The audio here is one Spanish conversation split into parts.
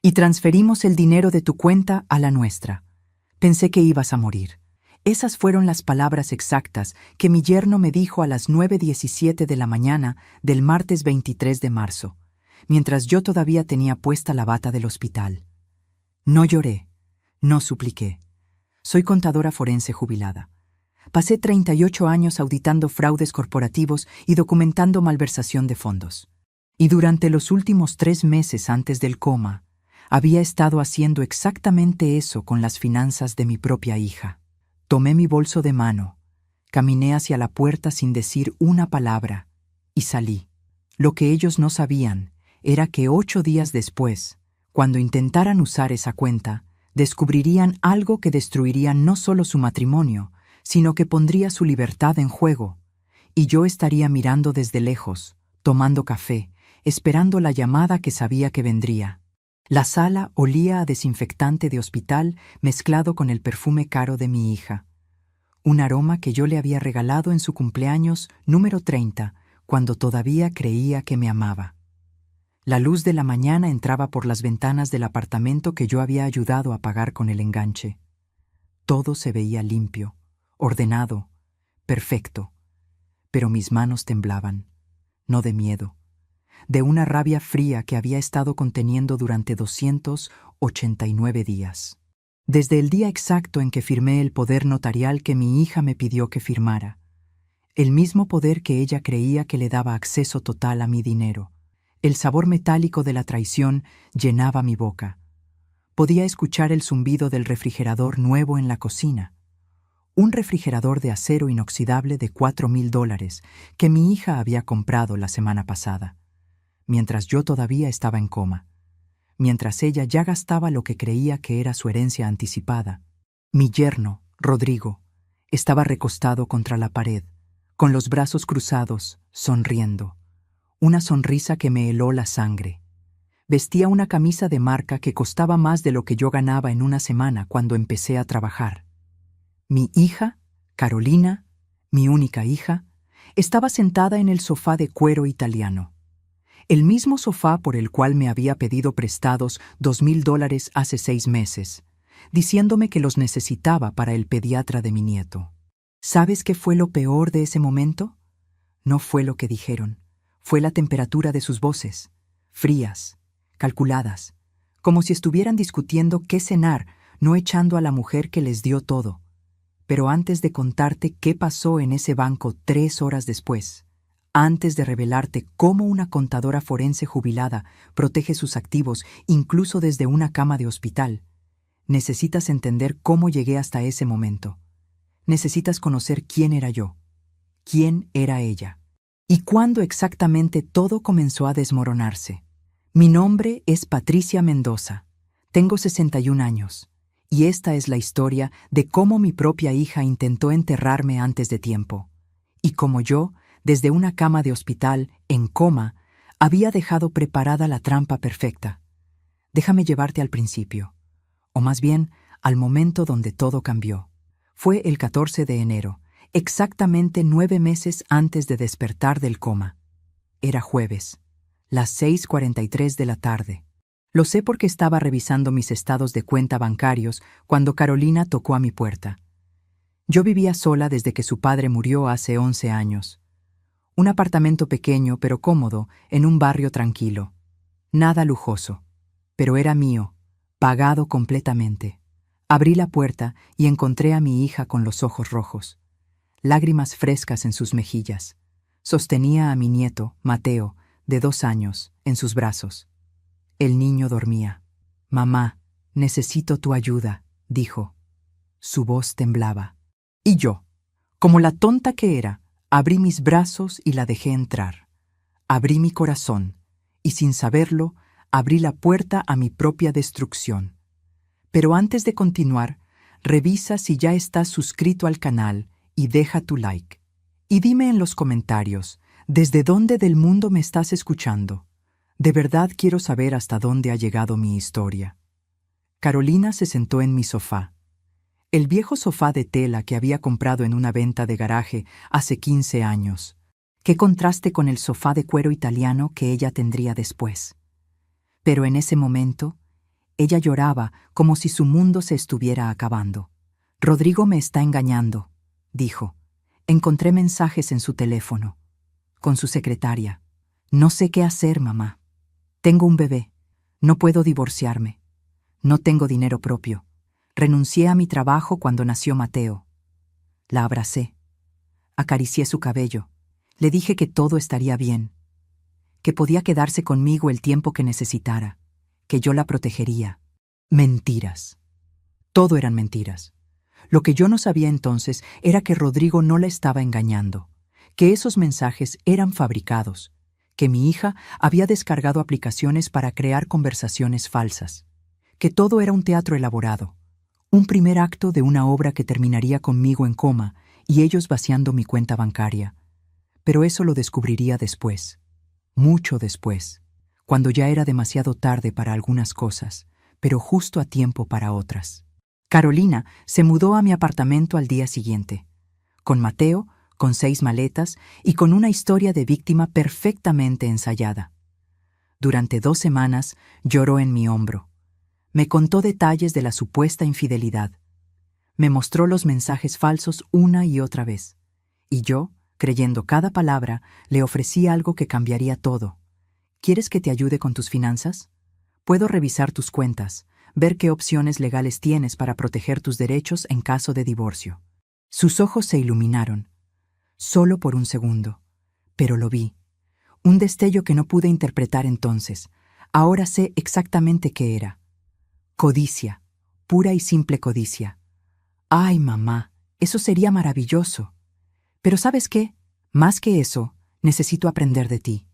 Y transferimos el dinero de tu cuenta a la nuestra. Pensé que ibas a morir. Esas fueron las palabras exactas que mi yerno me dijo a las 9:17 de la mañana del martes 23 de marzo, mientras yo todavía tenía puesta la bata del hospital. No lloré, no supliqué. Soy contadora forense jubilada. Pasé 38 años auditando fraudes corporativos y documentando malversación de fondos. Y durante los últimos 3 meses antes del coma, había estado haciendo exactamente eso con las finanzas de mi propia hija. Tomé mi bolso de mano, caminé hacia la puerta sin decir una palabra y salí. Lo que ellos no sabían era que 8 días después, cuando intentaran usar esa cuenta, descubrirían algo que destruiría no solo su matrimonio, sino que pondría su libertad en juego, y yo estaría mirando desde lejos, tomando café, esperando la llamada que sabía que vendría. La sala olía a desinfectante de hospital mezclado con el perfume caro de mi hija, un aroma que yo le había regalado en su cumpleaños número 30, cuando todavía creía que me amaba. La luz de la mañana entraba por las ventanas del apartamento que yo había ayudado a pagar con el enganche. Todo se veía limpio, ordenado, perfecto, pero mis manos temblaban, no de miedo, de una rabia fría que había estado conteniendo durante 289 días. Desde el día exacto en que firmé el poder notarial que mi hija me pidió que firmara, el mismo poder que ella creía que le daba acceso total a mi dinero. El sabor metálico de la traición llenaba mi boca. Podía escuchar el zumbido del refrigerador nuevo en la cocina. Un refrigerador de acero inoxidable de $4,000 que mi hija había comprado la semana pasada, mientras yo todavía estaba en coma, mientras ella ya gastaba lo que creía que era su herencia anticipada. Mi yerno, Rodrigo, estaba recostado contra la pared, con los brazos cruzados, sonriendo. Una sonrisa que me heló la sangre. Vestía una camisa de marca que costaba más de lo que yo ganaba en una semana cuando empecé a trabajar. Mi hija, Carolina, mi única hija, estaba sentada en el sofá de cuero italiano. El mismo sofá por el cual me había pedido prestados $2,000 hace 6 meses, diciéndome que los necesitaba para el pediatra de mi nieto. ¿Sabes qué fue lo peor de ese momento? No fue lo que dijeron. Fue la temperatura de sus voces, frías, calculadas, como si estuvieran discutiendo qué cenar, no echando a la mujer que les dio todo. Pero antes de contarte qué pasó en ese banco 3 horas después, antes de revelarte cómo una contadora forense jubilada protege sus activos incluso desde una cama de hospital, necesitas entender cómo llegué hasta ese momento. Necesitas conocer quién era yo, quién era ella. ¿Y cuándo exactamente todo comenzó a desmoronarse? Mi nombre es Patricia Mendoza. Tengo 61 años. Y esta es la historia de cómo mi propia hija intentó enterrarme antes de tiempo. Y cómo yo, desde una cama de hospital, en coma, había dejado preparada la trampa perfecta. Déjame llevarte al principio. O más bien, al momento donde todo cambió. Fue el 14 de enero. Exactamente 9 meses antes de despertar del coma. Era jueves, las 6:43 de la tarde. Lo sé porque estaba revisando mis estados de cuenta bancarios cuando Carolina tocó a mi puerta. Yo vivía sola desde que su padre murió hace 11 años. Un apartamento pequeño pero cómodo en un barrio tranquilo. Nada lujoso, pero era mío, pagado completamente. Abrí la puerta y encontré a mi hija con los ojos rojos, lágrimas frescas en sus mejillas. Sostenía a mi nieto, Mateo, de 2 años, en sus brazos. El niño dormía. «Mamá, necesito tu ayuda», dijo. Su voz temblaba. Y yo, como la tonta que era, abrí mis brazos y la dejé entrar. Abrí mi corazón, y sin saberlo, abrí la puerta a mi propia destrucción. Pero antes de continuar, revisa si ya estás suscrito al canal y deja tu like. Y dime en los comentarios, ¿desde dónde del mundo me estás escuchando? De verdad quiero saber hasta dónde ha llegado mi historia. Carolina se sentó en mi sofá. El viejo sofá de tela que había comprado en una venta de garaje hace 15 años. Qué contraste con el sofá de cuero italiano que ella tendría después. Pero en ese momento, Ella lloraba como si su mundo se estuviera acabando. Rodrigo me está engañando, dijo. Encontré mensajes en su teléfono, con su secretaria. No sé qué hacer, mamá. Tengo un bebé. No puedo divorciarme. No tengo dinero propio. Renuncié a mi trabajo cuando nació Mateo. La abracé. Acaricié su cabello. Le dije que todo estaría bien, que podía quedarse conmigo el tiempo que necesitara, que yo la protegería. Mentiras. Todo eran mentiras. Lo que yo no sabía entonces era que Rodrigo no la estaba engañando, que esos mensajes eran fabricados, que mi hija había descargado aplicaciones para crear conversaciones falsas, que todo era un teatro elaborado, un primer acto de una obra que terminaría conmigo en coma y ellos vaciando mi cuenta bancaria. Pero eso lo descubriría después, mucho después, cuando ya era demasiado tarde para algunas cosas, pero justo a tiempo para otras. Carolina se mudó a mi apartamento al día siguiente, con Mateo, con 6 maletas y con una historia de víctima perfectamente ensayada. Durante 2 semanas lloró en mi hombro. Me contó detalles de la supuesta infidelidad. Me mostró los mensajes falsos una y otra vez. Y yo, creyendo cada palabra, le ofrecí algo que cambiaría todo. ¿Quieres que te ayude con tus finanzas? Puedo revisar tus cuentas, ver qué opciones legales tienes para proteger tus derechos en caso de divorcio. Sus ojos se iluminaron, solo por un segundo, pero lo vi. Un destello que no pude interpretar entonces. Ahora sé exactamente qué era. Codicia, pura y simple codicia. ¡Ay, mamá! Eso sería maravilloso. Pero ¿sabes qué? Más que eso, necesito aprender de ti.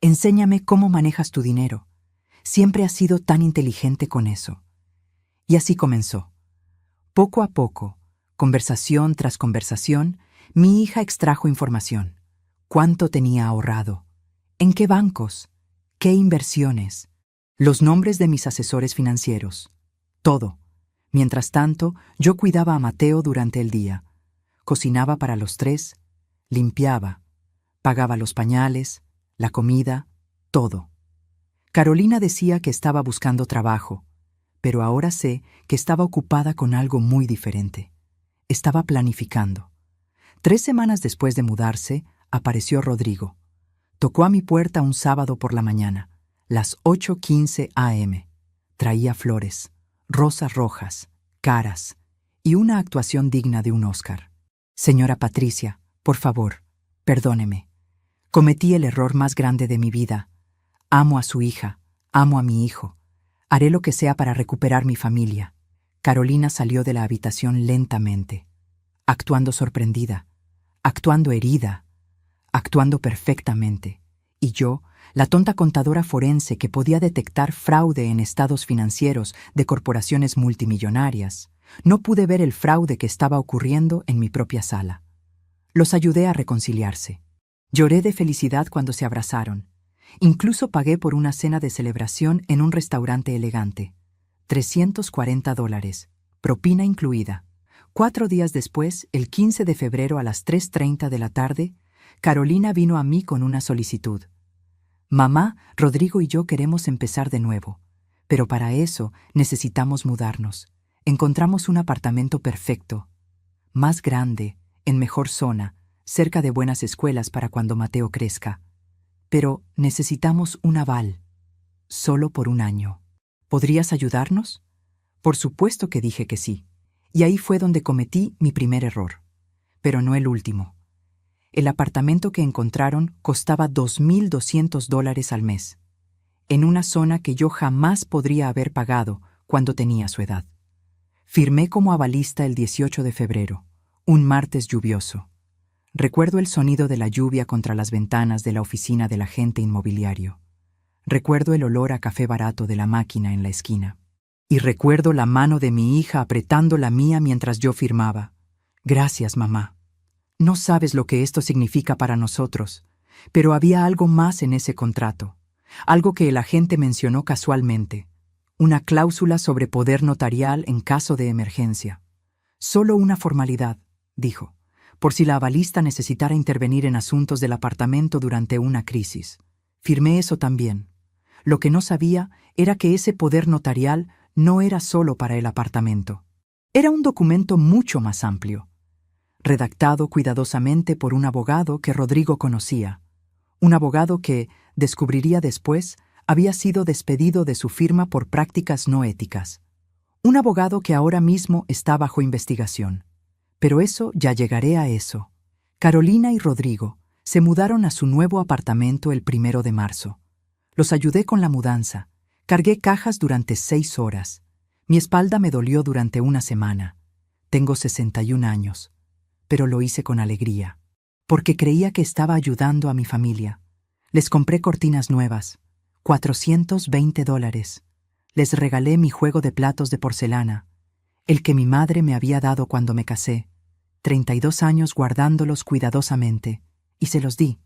Enséñame cómo manejas tu dinero. Siempre has sido tan inteligente con eso. Y así comenzó. Poco a poco, conversación tras conversación, mi hija extrajo información. ¿Cuánto tenía ahorrado? ¿En qué bancos? ¿Qué inversiones? Los nombres de mis asesores financieros. Todo. Mientras tanto, yo cuidaba a Mateo durante el día. Cocinaba para los 3, limpiaba, pagaba los pañales, la comida, todo. Carolina decía que estaba buscando trabajo, pero ahora sé que estaba ocupada con algo muy diferente. Estaba planificando. 3 semanas después de mudarse, apareció Rodrigo. Tocó a mi puerta un sábado por la mañana, las 8:15 a.m. Traía flores, rosas rojas, caras y una actuación digna de un Oscar. Señora Patricia, por favor, perdóneme. Cometí el error más grande de mi vida. Amo a su hija, amo a mi hijo. Haré lo que sea para recuperar mi familia. Carolina salió de la habitación lentamente, actuando sorprendida, actuando herida, actuando perfectamente. Y yo, la tonta contadora forense que podía detectar fraude en estados financieros de corporaciones multimillonarias, no pude ver el fraude que estaba ocurriendo en mi propia sala. Los ayudé a reconciliarse. Lloré de felicidad cuando se abrazaron. Incluso pagué por una cena de celebración en un restaurante elegante. $340, propina incluida. 4 días después, el 15 de febrero a las 3:30 de la tarde, Carolina vino a mí con una solicitud. Mamá, Rodrigo y yo queremos empezar de nuevo, pero para eso necesitamos mudarnos. Encontramos un apartamento perfecto, más grande, en mejor zona, cerca de buenas escuelas para cuando Mateo crezca. Pero necesitamos un aval, solo por 1 año. ¿Podrías ayudarnos? Por supuesto que dije que sí, y ahí fue donde cometí mi primer error, pero no el último. El apartamento que encontraron costaba $2,200 al mes, en una zona que yo jamás podría haber pagado cuando tenía su edad. Firmé como avalista el 18 de febrero, un martes lluvioso. Recuerdo el sonido de la lluvia contra las ventanas de la oficina del agente inmobiliario. Recuerdo el olor a café barato de la máquina en la esquina. Y recuerdo la mano de mi hija apretando la mía mientras yo firmaba. Gracias, mamá. No sabes lo que esto significa para nosotros, pero había algo más en ese contrato, algo que el agente mencionó casualmente, una cláusula sobre poder notarial en caso de emergencia. Solo una formalidad, dijo, por si la avalista necesitara intervenir en asuntos del apartamento durante una crisis. Firmé eso también. Lo que no sabía era que ese poder notarial no era solo para el apartamento. Era un documento mucho más amplio, redactado cuidadosamente por un abogado que Rodrigo conocía. Un abogado que, descubriría después, había sido despedido de su firma por prácticas no éticas. Un abogado que ahora mismo está bajo investigación. Pero ya llegaré a eso. Carolina y Rodrigo se mudaron a su nuevo apartamento el 1 de marzo. Los ayudé con la mudanza. Cargué cajas durante 6 horas. Mi espalda me dolió durante una semana. Tengo 61 años, pero lo hice con alegría, porque creía que estaba ayudando a mi familia. Les compré cortinas nuevas, $420. Les regalé mi juego de platos de porcelana, el que mi madre me había dado cuando me casé, 32 años guardándolos cuidadosamente, y se los di,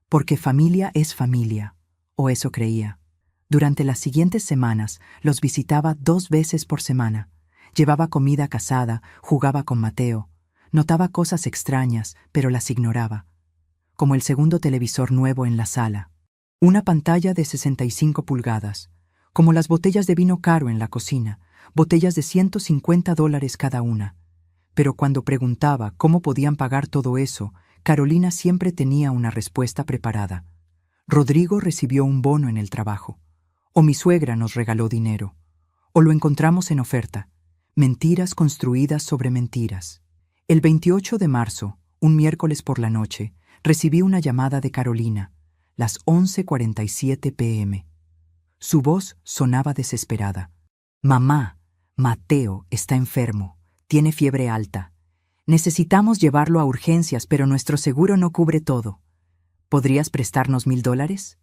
porque familia es familia, o eso creía. Durante las siguientes semanas los visitaba 2 veces por semana. Llevaba comida casada, jugaba con Mateo, notaba cosas extrañas, pero las ignoraba, como el segundo televisor nuevo en la sala, una pantalla de 65 pulgadas, como las botellas de vino caro en la cocina, botellas de $150 cada una. Pero cuando preguntaba cómo podían pagar todo eso, Carolina siempre tenía una respuesta preparada. Rodrigo recibió un bono en el trabajo, o mi suegra nos regaló dinero, o lo encontramos en oferta. Mentiras construidas sobre mentiras. El 28 de marzo, un miércoles por la noche, recibí una llamada de Carolina, las 11:47 p.m. Su voz sonaba desesperada. «Mamá, Mateo está enfermo, tiene fiebre alta. Necesitamos llevarlo a urgencias, pero nuestro seguro no cubre todo. ¿Podrías prestarnos $1,000?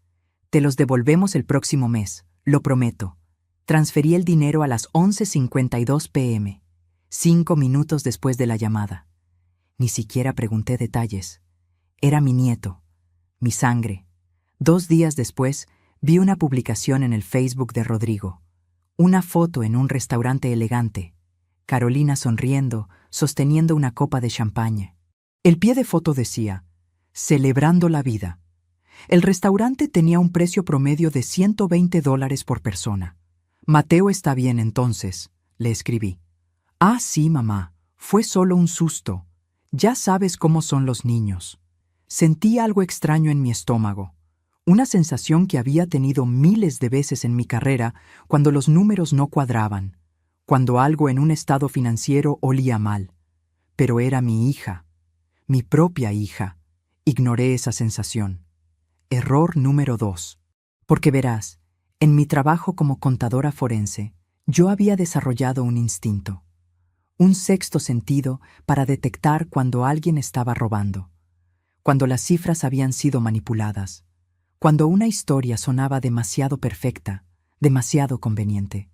Te los devolvemos el próximo mes, lo prometo». Transferí el dinero a las 11:52 p.m., 5 minutos después de la llamada. Ni siquiera pregunté detalles. Era mi nieto, mi sangre. 2 días después, vi una publicación en el Facebook de Rodrigo. Una foto en un restaurante elegante. Carolina sonriendo, sosteniendo una copa de champaña. El pie de foto decía, «Celebrando la vida». El restaurante tenía un precio promedio de $120 por persona. «Mateo está bien entonces», le escribí. «Ah, sí, mamá, fue solo un susto. Ya sabes cómo son los niños». Sentí algo extraño en mi estómago, una sensación que había tenido miles de veces en mi carrera cuando los números no cuadraban, cuando algo en un estado financiero olía mal. Pero era mi hija, mi propia hija. Ignoré esa sensación. Error número 2. Porque verás, en mi trabajo como contadora forense, yo había desarrollado un instinto, un sexto sentido para detectar cuando alguien estaba robando, cuando las cifras habían sido manipuladas, cuando una historia sonaba demasiado perfecta, demasiado conveniente.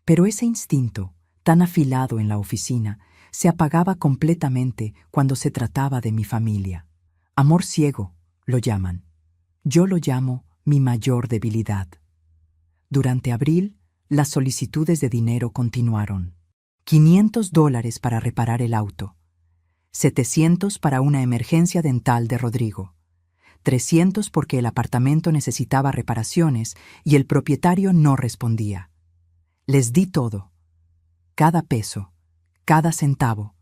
Pero ese instinto, tan afilado en la oficina, se apagaba completamente cuando se trataba de mi familia. Amor ciego, lo llaman. Yo lo llamo mi mayor debilidad. Durante abril, las solicitudes de dinero continuaron. $500 para reparar el auto, $700 para una emergencia dental de Rodrigo, $300 porque el apartamento necesitaba reparaciones y el propietario no respondía. Les di todo, cada peso, cada centavo.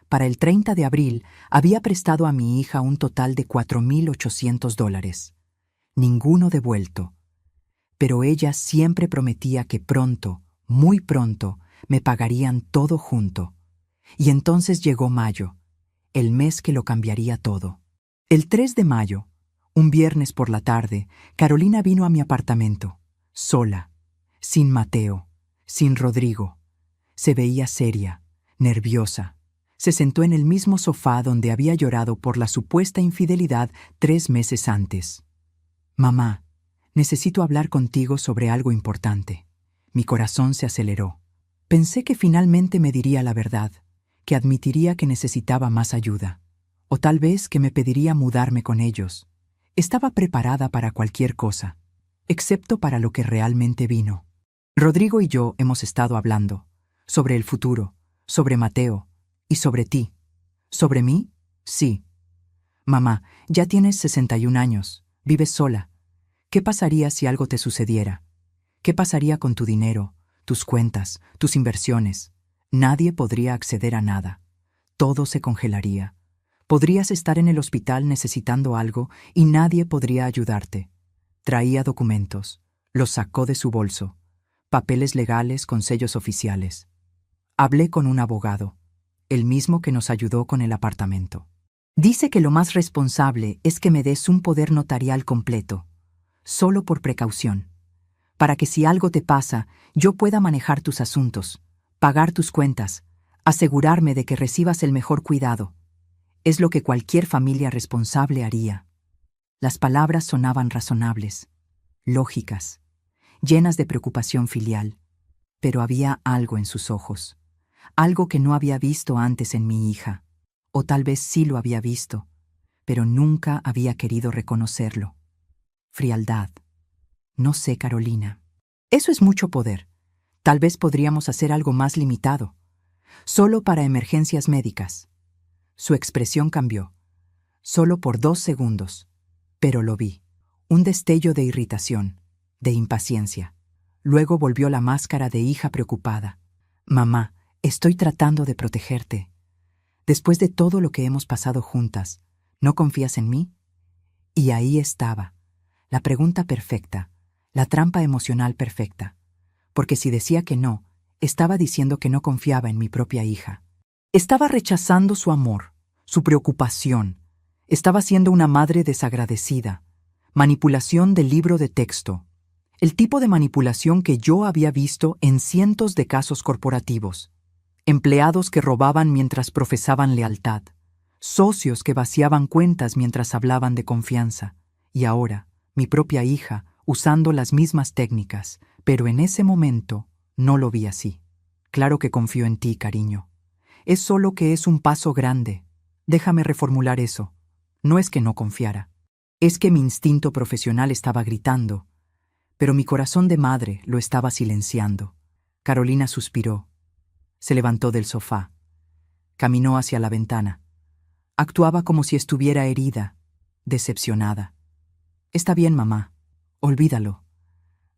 Para el 30 de abril había prestado a mi hija un total de $4,800. Ninguno devuelto. Pero ella siempre prometía que pronto, muy pronto, me pagarían todo junto. Y entonces llegó mayo, el mes que lo cambiaría todo. El 3 de mayo, un viernes por la tarde, Carolina vino a mi apartamento, sola, sin Mateo, sin Rodrigo. Se veía seria, nerviosa. Se sentó en el mismo sofá donde había llorado por la supuesta infidelidad 3 meses antes. «Mamá, necesito hablar contigo sobre algo importante». Mi corazón se aceleró. Pensé que finalmente me diría la verdad, que admitiría que necesitaba más ayuda, o tal vez que me pediría mudarme con ellos. Estaba preparada para cualquier cosa, excepto para lo que realmente vino. Rodrigo y yo hemos estado hablando sobre el futuro, sobre Mateo y sobre ti. ¿Sobre mí? Sí. Mamá, ya tienes 61 años, vives sola. ¿Qué pasaría si algo te sucediera? ¿Qué pasaría con tu dinero, tus cuentas, tus inversiones. Nadie podría acceder a nada. Todo se congelaría. Podrías estar en el hospital necesitando algo y nadie podría ayudarte. Traía documentos. Los sacó de su bolso. Papeles legales con sellos oficiales. Hablé con un abogado, el mismo que nos ayudó con el apartamento. Dice que lo más responsable es que me des un poder notarial completo, solo por precaución, para que si algo te pasa, yo pueda manejar tus asuntos, pagar tus cuentas, asegurarme de que recibas el mejor cuidado. Es lo que cualquier familia responsable haría. Las palabras sonaban razonables, lógicas, llenas de preocupación filial, pero había algo en sus ojos, algo que no había visto antes en mi hija, o tal vez sí lo había visto, pero nunca había querido reconocerlo. Frialdad. No sé, Carolina. Eso es mucho poder. Tal vez podríamos hacer algo más limitado, solo para emergencias médicas. Su expresión cambió, solo por 2 segundos, pero lo vi. Un destello de irritación, de impaciencia. Luego volvió la máscara de hija preocupada. Mamá, estoy tratando de protegerte. Después de todo lo que hemos pasado juntas, ¿no confías en mí? Y ahí estaba, la pregunta perfecta, la trampa emocional perfecta. Porque si decía que no, estaba diciendo que no confiaba en mi propia hija. Estaba rechazando su amor, su preocupación. Estaba siendo una madre desagradecida. Manipulación del libro de texto. El tipo de manipulación que yo había visto en cientos de casos corporativos. Empleados que robaban mientras profesaban lealtad. Socios que vaciaban cuentas mientras hablaban de confianza. Y ahora, mi propia hija, usando las mismas técnicas, pero en ese momento no lo vi así. Claro que confío en ti, cariño. Es solo que es un paso grande. Déjame reformular eso. No es que no confiara. Es que mi instinto profesional estaba gritando, pero mi corazón de madre lo estaba silenciando. Carolina suspiró. Se levantó del sofá. Caminó hacia la ventana. Actuaba como si estuviera herida, decepcionada. Está bien, mamá. Olvídalo.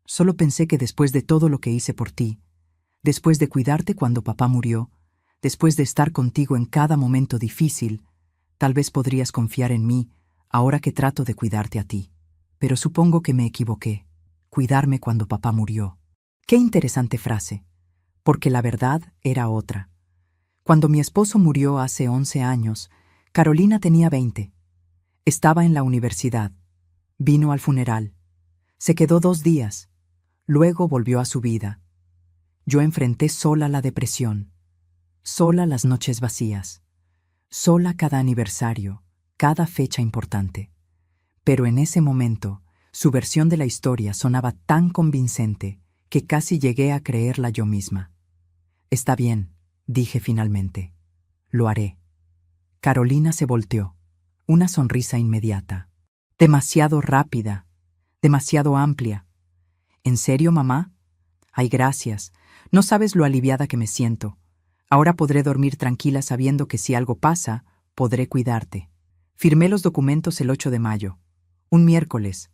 Solo pensé que después de todo lo que hice por ti, después de cuidarte cuando papá murió, después de estar contigo en cada momento difícil, tal vez podrías confiar en mí ahora que trato de cuidarte a ti. Pero supongo que me equivoqué. Cuidarme cuando papá murió. Qué interesante frase, porque la verdad era otra. Cuando mi esposo murió hace 11 años, Carolina tenía 20. Estaba en la universidad. Vino al funeral. Se quedó 2 días. Luego volvió a su vida. Yo enfrenté sola la depresión, sola las noches vacías, sola cada aniversario, cada fecha importante. Pero en ese momento, su versión de la historia sonaba tan convincente que casi llegué a creerla yo misma. Está bien, dije finalmente. Lo haré. Carolina se volteó. Una sonrisa inmediata. Demasiado rápida. Demasiado amplia. ¿En serio, mamá? Ay, gracias. No sabes lo aliviada que me siento. Ahora podré dormir tranquila sabiendo que si algo pasa, podré cuidarte. Firmé los documentos el 8 de mayo, un miércoles,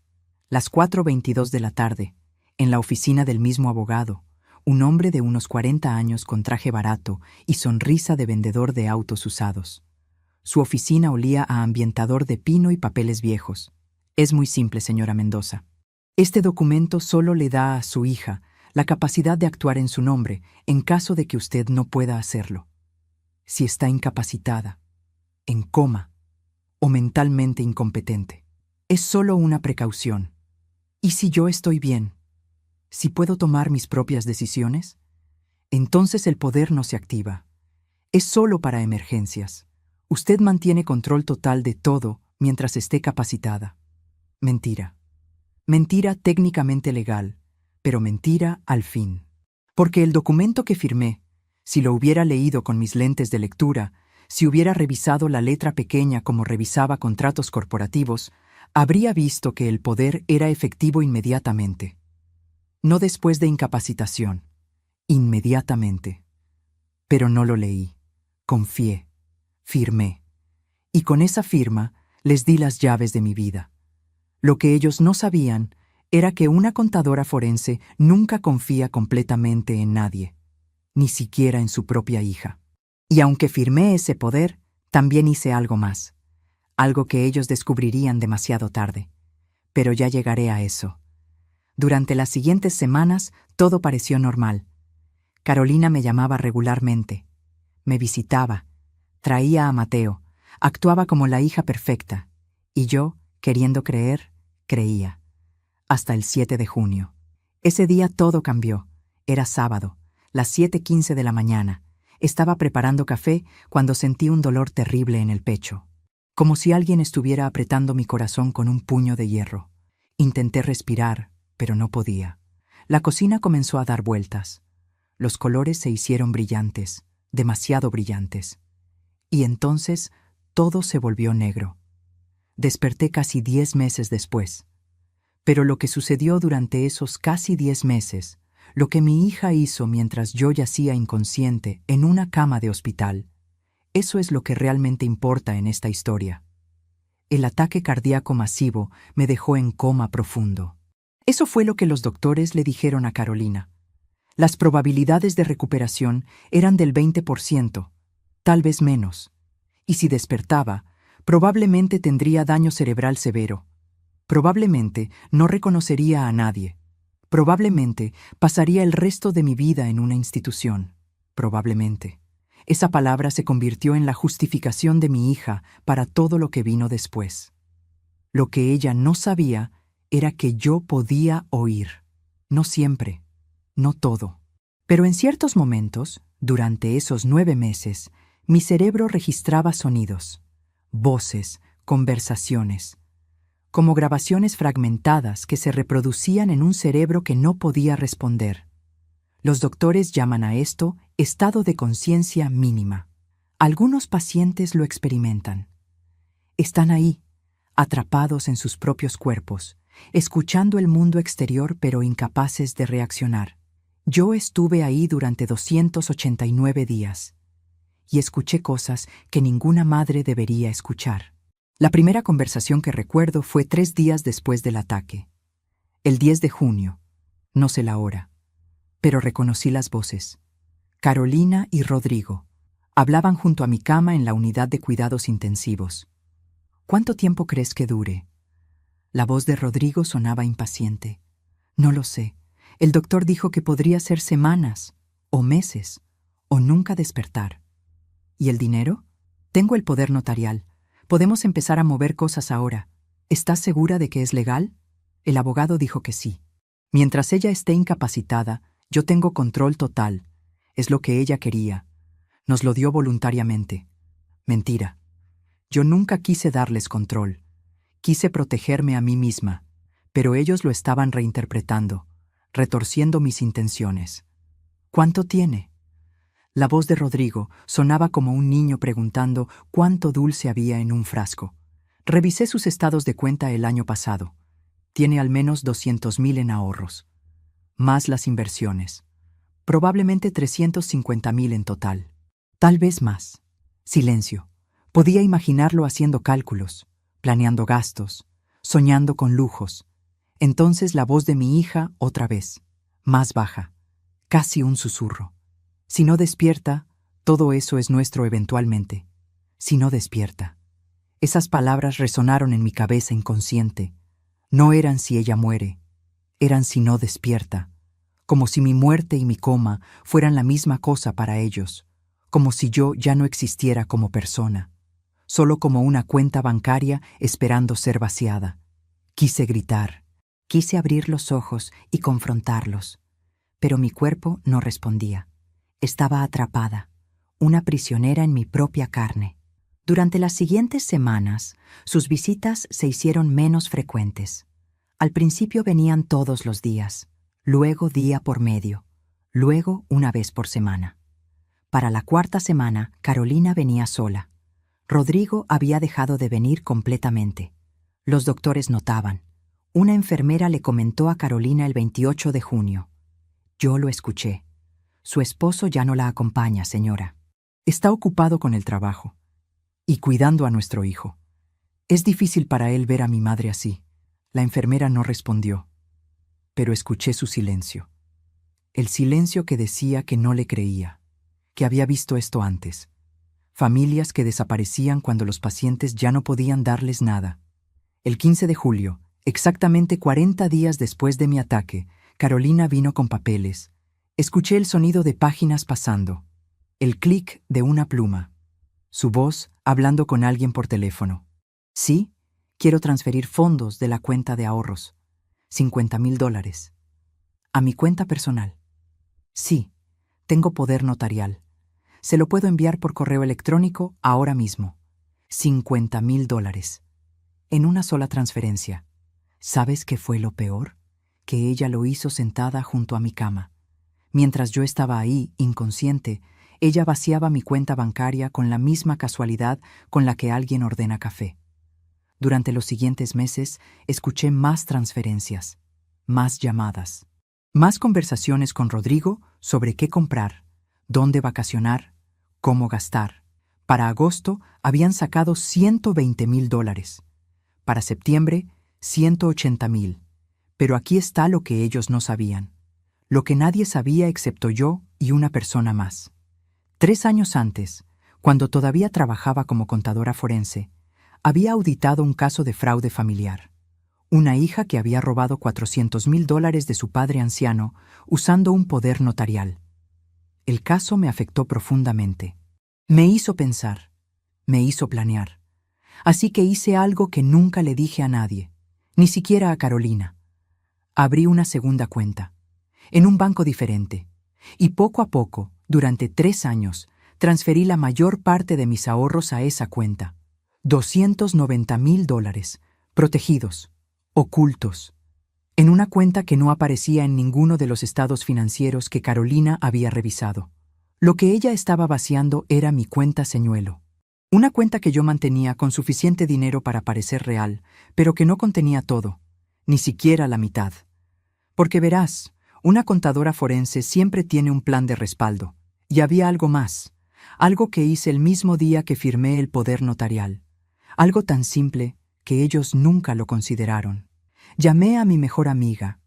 las 4:22 de la tarde, en la oficina del mismo abogado, un hombre de unos 40 años con traje barato y sonrisa de vendedor de autos usados. Su oficina olía a ambientador de pino y papeles viejos. Es muy simple, señora Mendoza. Este documento solo le da a su hija la capacidad de actuar en su nombre en caso de que usted no pueda hacerlo. Si está incapacitada, en coma o mentalmente incompetente. Es solo una precaución. ¿Y si yo estoy bien? ¿Si puedo tomar mis propias decisiones? Entonces el poder no se activa. Es solo para emergencias. Usted mantiene control total de todo mientras esté capacitada. Mentira. Mentira técnicamente legal, pero mentira al fin. Porque el documento que firmé, si lo hubiera leído con mis lentes de lectura, si hubiera revisado la letra pequeña como revisaba contratos corporativos, habría visto que el poder era efectivo inmediatamente. No después de incapacitación, inmediatamente. Pero no lo leí. Confié. Firmé. Y con esa firma les di las llaves de mi vida. Lo que ellos no sabían era que una contadora forense nunca confía completamente en nadie, ni siquiera en su propia hija. Y aunque firmé ese poder, también hice algo más, algo que ellos descubrirían demasiado tarde. Pero ya llegaré a eso. Durante las siguientes semanas, todo pareció normal. Carolina me llamaba regularmente, me visitaba, traía a Mateo, actuaba como la hija perfecta, y yo, queriendo creer, creía. Hasta el 7 de junio. Ese día todo cambió. Era sábado, las 7:15 de la mañana. Estaba preparando café cuando sentí un dolor terrible en el pecho, como si alguien estuviera apretando mi corazón con un puño de hierro. Intenté respirar, pero no podía. La cocina comenzó a dar vueltas. Los colores se hicieron brillantes, demasiado brillantes. Y entonces todo se volvió negro. Desperté casi 10 meses después. Pero lo que sucedió durante esos casi 10 meses, lo que mi hija hizo mientras yo yacía inconsciente en una cama de hospital, eso es lo que realmente importa en esta historia. El ataque cardíaco masivo me dejó en coma profundo. Eso fue lo que los doctores le dijeron a Carolina. Las probabilidades de recuperación eran del 20%, tal vez menos. Y si despertaba, probablemente tendría daño cerebral severo. Probablemente no reconocería a nadie. Probablemente pasaría el resto de mi vida en una institución. Probablemente. Esa palabra se convirtió en la justificación de mi hija para todo lo que vino después. Lo que ella no sabía era que yo podía oír. No siempre, no todo. Pero en ciertos momentos, durante esos 9 meses, mi cerebro registraba sonidos, voces, conversaciones, como grabaciones fragmentadas que se reproducían en un cerebro que no podía responder. Los doctores llaman a esto estado de conciencia mínima. Algunos pacientes lo experimentan. Están ahí, atrapados en sus propios cuerpos, escuchando el mundo exterior pero incapaces de reaccionar. Yo estuve ahí durante 289 días y escuché cosas que ninguna madre debería escuchar. La primera conversación que recuerdo fue 3 días después del ataque. El 10 de junio. No sé la hora, pero reconocí las voces. Carolina y Rodrigo hablaban junto a mi cama en la unidad de cuidados intensivos. ¿Cuánto tiempo crees que dure? La voz de Rodrigo sonaba impaciente. No lo sé. El doctor dijo que podría ser semanas, o meses, o nunca despertar. ¿Y el dinero? Tengo el poder notarial. Podemos empezar a mover cosas ahora. ¿Estás segura de que es legal? El abogado dijo que sí. Mientras ella esté incapacitada, yo tengo control total. Es lo que ella quería. Nos lo dio voluntariamente. Mentira. Yo nunca quise darles control. Quise protegerme a mí misma, pero ellos lo estaban reinterpretando, retorciendo mis intenciones. ¿Cuánto tiene? La voz de Rodrigo sonaba como un niño preguntando cuánto dulce había en un frasco. Revisé sus estados de cuenta el año pasado. Tiene al menos 200,000 en ahorros, más las inversiones. Probablemente 350,000 en total. Tal vez más. Silencio. Podía imaginarlo haciendo cálculos, planeando gastos, soñando con lujos. Entonces la voz de mi hija otra vez, más baja, casi un susurro. Si no despierta, todo eso es nuestro eventualmente. Si no despierta. Esas palabras resonaron en mi cabeza inconsciente. No eran si ella muere, eran si no despierta. Como si mi muerte y mi coma fueran la misma cosa para ellos. Como si yo ya no existiera como persona. Solo como una cuenta bancaria esperando ser vaciada. Quise gritar. Quise abrir los ojos y confrontarlos. Pero mi cuerpo no respondía. Estaba atrapada, una prisionera en mi propia carne. Durante las siguientes semanas, sus visitas se hicieron menos frecuentes. Al principio venían todos los días, luego día por medio, luego una vez por semana. Para la 4ª semana, Carolina venía sola. Rodrigo había dejado de venir completamente. Los doctores notaban. Una enfermera le comentó a Carolina el 28 de junio. Yo lo escuché. Su esposo ya no la acompaña, señora. Está ocupado con el trabajo y cuidando a nuestro hijo. Es difícil para él ver a mi madre así. La enfermera no respondió. pero escuché su silencio. El silencio que decía que no le creía, que había visto esto antes. Familias que desaparecían cuando los pacientes ya no podían darles nada. El 15 de julio, exactamente 40 días después de mi ataque, Carolina vino con papeles. Escuché el sonido de páginas pasando, el clic de una pluma, su voz hablando con alguien por teléfono. Sí, quiero transferir fondos de la cuenta de ahorros, $50,000, a mi cuenta personal. Sí, tengo poder notarial. Se lo puedo enviar por correo electrónico ahora mismo. $50,000. En una sola transferencia. ¿Sabes qué fue lo peor? Que ella lo hizo sentada junto a mi cama. Mientras yo estaba ahí, inconsciente, ella vaciaba mi cuenta bancaria con la misma casualidad con la que alguien ordena café. Durante los siguientes meses, escuché más transferencias, más llamadas, más conversaciones con Rodrigo sobre qué comprar, dónde vacacionar, cómo gastar. Para agosto habían sacado $120,000. Para septiembre, 180,000. Pero aquí está lo que ellos no sabían. Lo que nadie sabía excepto yo y una persona más. 3 años antes, cuando todavía trabajaba como contadora forense, había auditado un caso de fraude familiar. Una hija que había robado $400,000 de su padre anciano usando un poder notarial. El caso me afectó profundamente. Me hizo pensar, me hizo planear. Así que hice algo que nunca le dije a nadie, ni siquiera a Carolina. Abrí una segunda cuenta, en un banco diferente, y poco a poco, durante 3 años, transferí la mayor parte de mis ahorros a esa cuenta. $290,000, protegidos, ocultos, en una cuenta que no aparecía en ninguno de los estados financieros que Carolina había revisado. Lo que ella estaba vaciando era mi cuenta señuelo. Una cuenta que yo mantenía con suficiente dinero para parecer real, pero que no contenía todo, ni siquiera la mitad. Porque verás, una contadora forense siempre tiene un plan de respaldo, y había algo más, algo que hice el mismo día que firmé el poder notarial, algo tan simple que ellos nunca lo consideraron. Llamé a mi mejor amiga,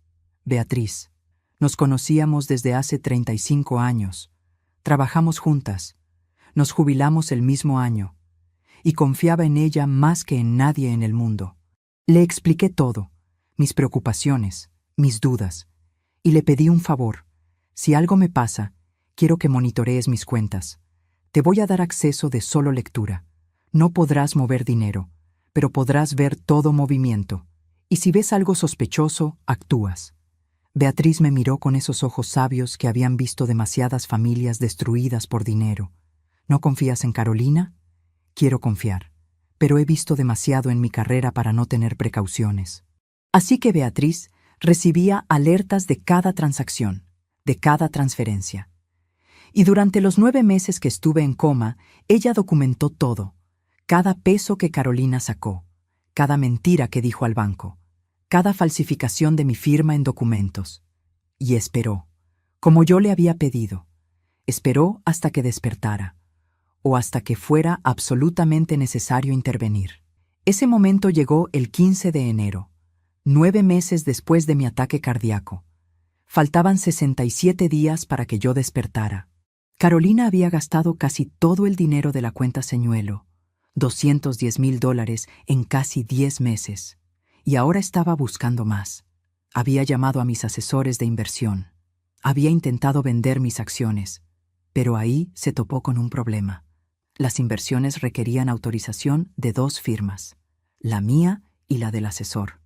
Beatriz. Nos conocíamos desde hace 35 años, trabajamos juntas, nos jubilamos el mismo año, y confiaba en ella más que en nadie en el mundo. Le expliqué todo, mis preocupaciones, mis dudas, y le pedí un favor. Si algo me pasa, quiero que monitorees mis cuentas. Te voy a dar acceso de solo lectura. No podrás mover dinero, pero podrás ver todo movimiento. Y si ves algo sospechoso, actúas. Beatriz me miró con esos ojos sabios que habían visto demasiadas familias destruidas por dinero. ¿No confías en Carolina? Quiero confiar, pero he visto demasiado en mi carrera para no tener precauciones. Así que Beatriz recibía alertas de cada transacción, de cada transferencia. Y durante los 9 meses que estuve en coma, ella documentó todo, cada peso que Carolina sacó, cada mentira que dijo al banco, cada falsificación de mi firma en documentos. Y esperó, como yo le había pedido. Esperó hasta que despertara, o hasta que fuera absolutamente necesario intervenir. Ese momento llegó el 15 de enero, 9 meses después de mi ataque cardíaco. Faltaban 67 días para que yo despertara. Carolina había gastado casi todo el dinero de la cuenta señuelo, $210,000 en casi 10 meses, y ahora estaba buscando más. Había llamado a mis asesores de inversión. Había intentado vender mis acciones, pero ahí se topó con un problema. Las inversiones requerían autorización de 2 firmas, la mía y la del asesor.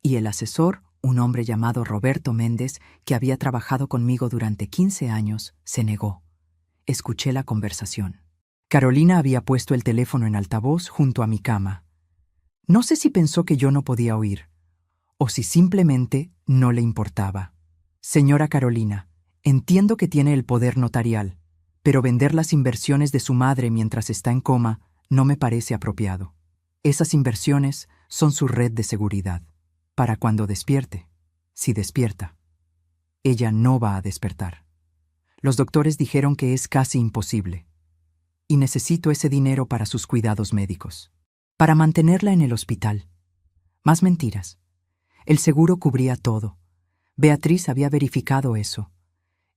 Y el asesor, un hombre llamado Roberto Méndez, que había trabajado conmigo durante 15 años, se negó. Escuché la conversación. Carolina había puesto el teléfono en altavoz junto a mi cama. No sé si pensó que yo no podía oír, o si simplemente no le importaba. Señora Carolina, entiendo que tiene el poder notarial, pero vender las inversiones de su madre mientras está en coma no me parece apropiado. Esas inversiones son su red de seguridad, para cuando despierte, si despierta. Ella no va a despertar. Los doctores dijeron que es casi imposible, y necesito ese dinero para sus cuidados médicos, para mantenerla en el hospital. Más mentiras. El seguro cubría todo. Beatriz había verificado eso.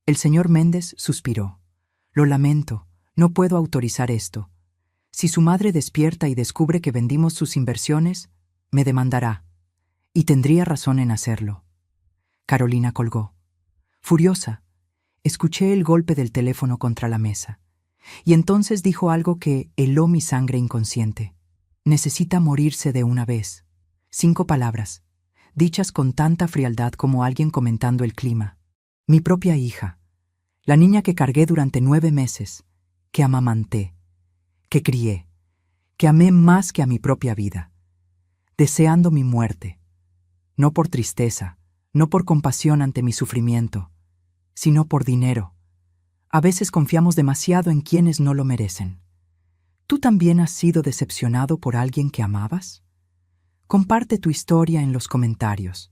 El señor Méndez suspiró. Lo lamento, no puedo autorizar esto. Si su madre despierta y descubre que vendimos sus inversiones, me demandará. Y tendría razón en hacerlo. Carolina colgó. Furiosa, escuché el golpe del teléfono contra la mesa. Y entonces dijo algo que heló mi sangre inconsciente. Necesita morirse de una vez. 5 palabras, dichas con tanta frialdad como alguien comentando el clima. Mi propia hija, la niña que cargué durante 9 meses, que amamanté, que crié, que amé más que a mi propia vida, deseando mi muerte, no por tristeza, no por compasión ante mi sufrimiento, sino por dinero. A veces confiamos demasiado en quienes no lo merecen. ¿Tú también has sido decepcionado por alguien que amabas? Comparte tu historia en los comentarios.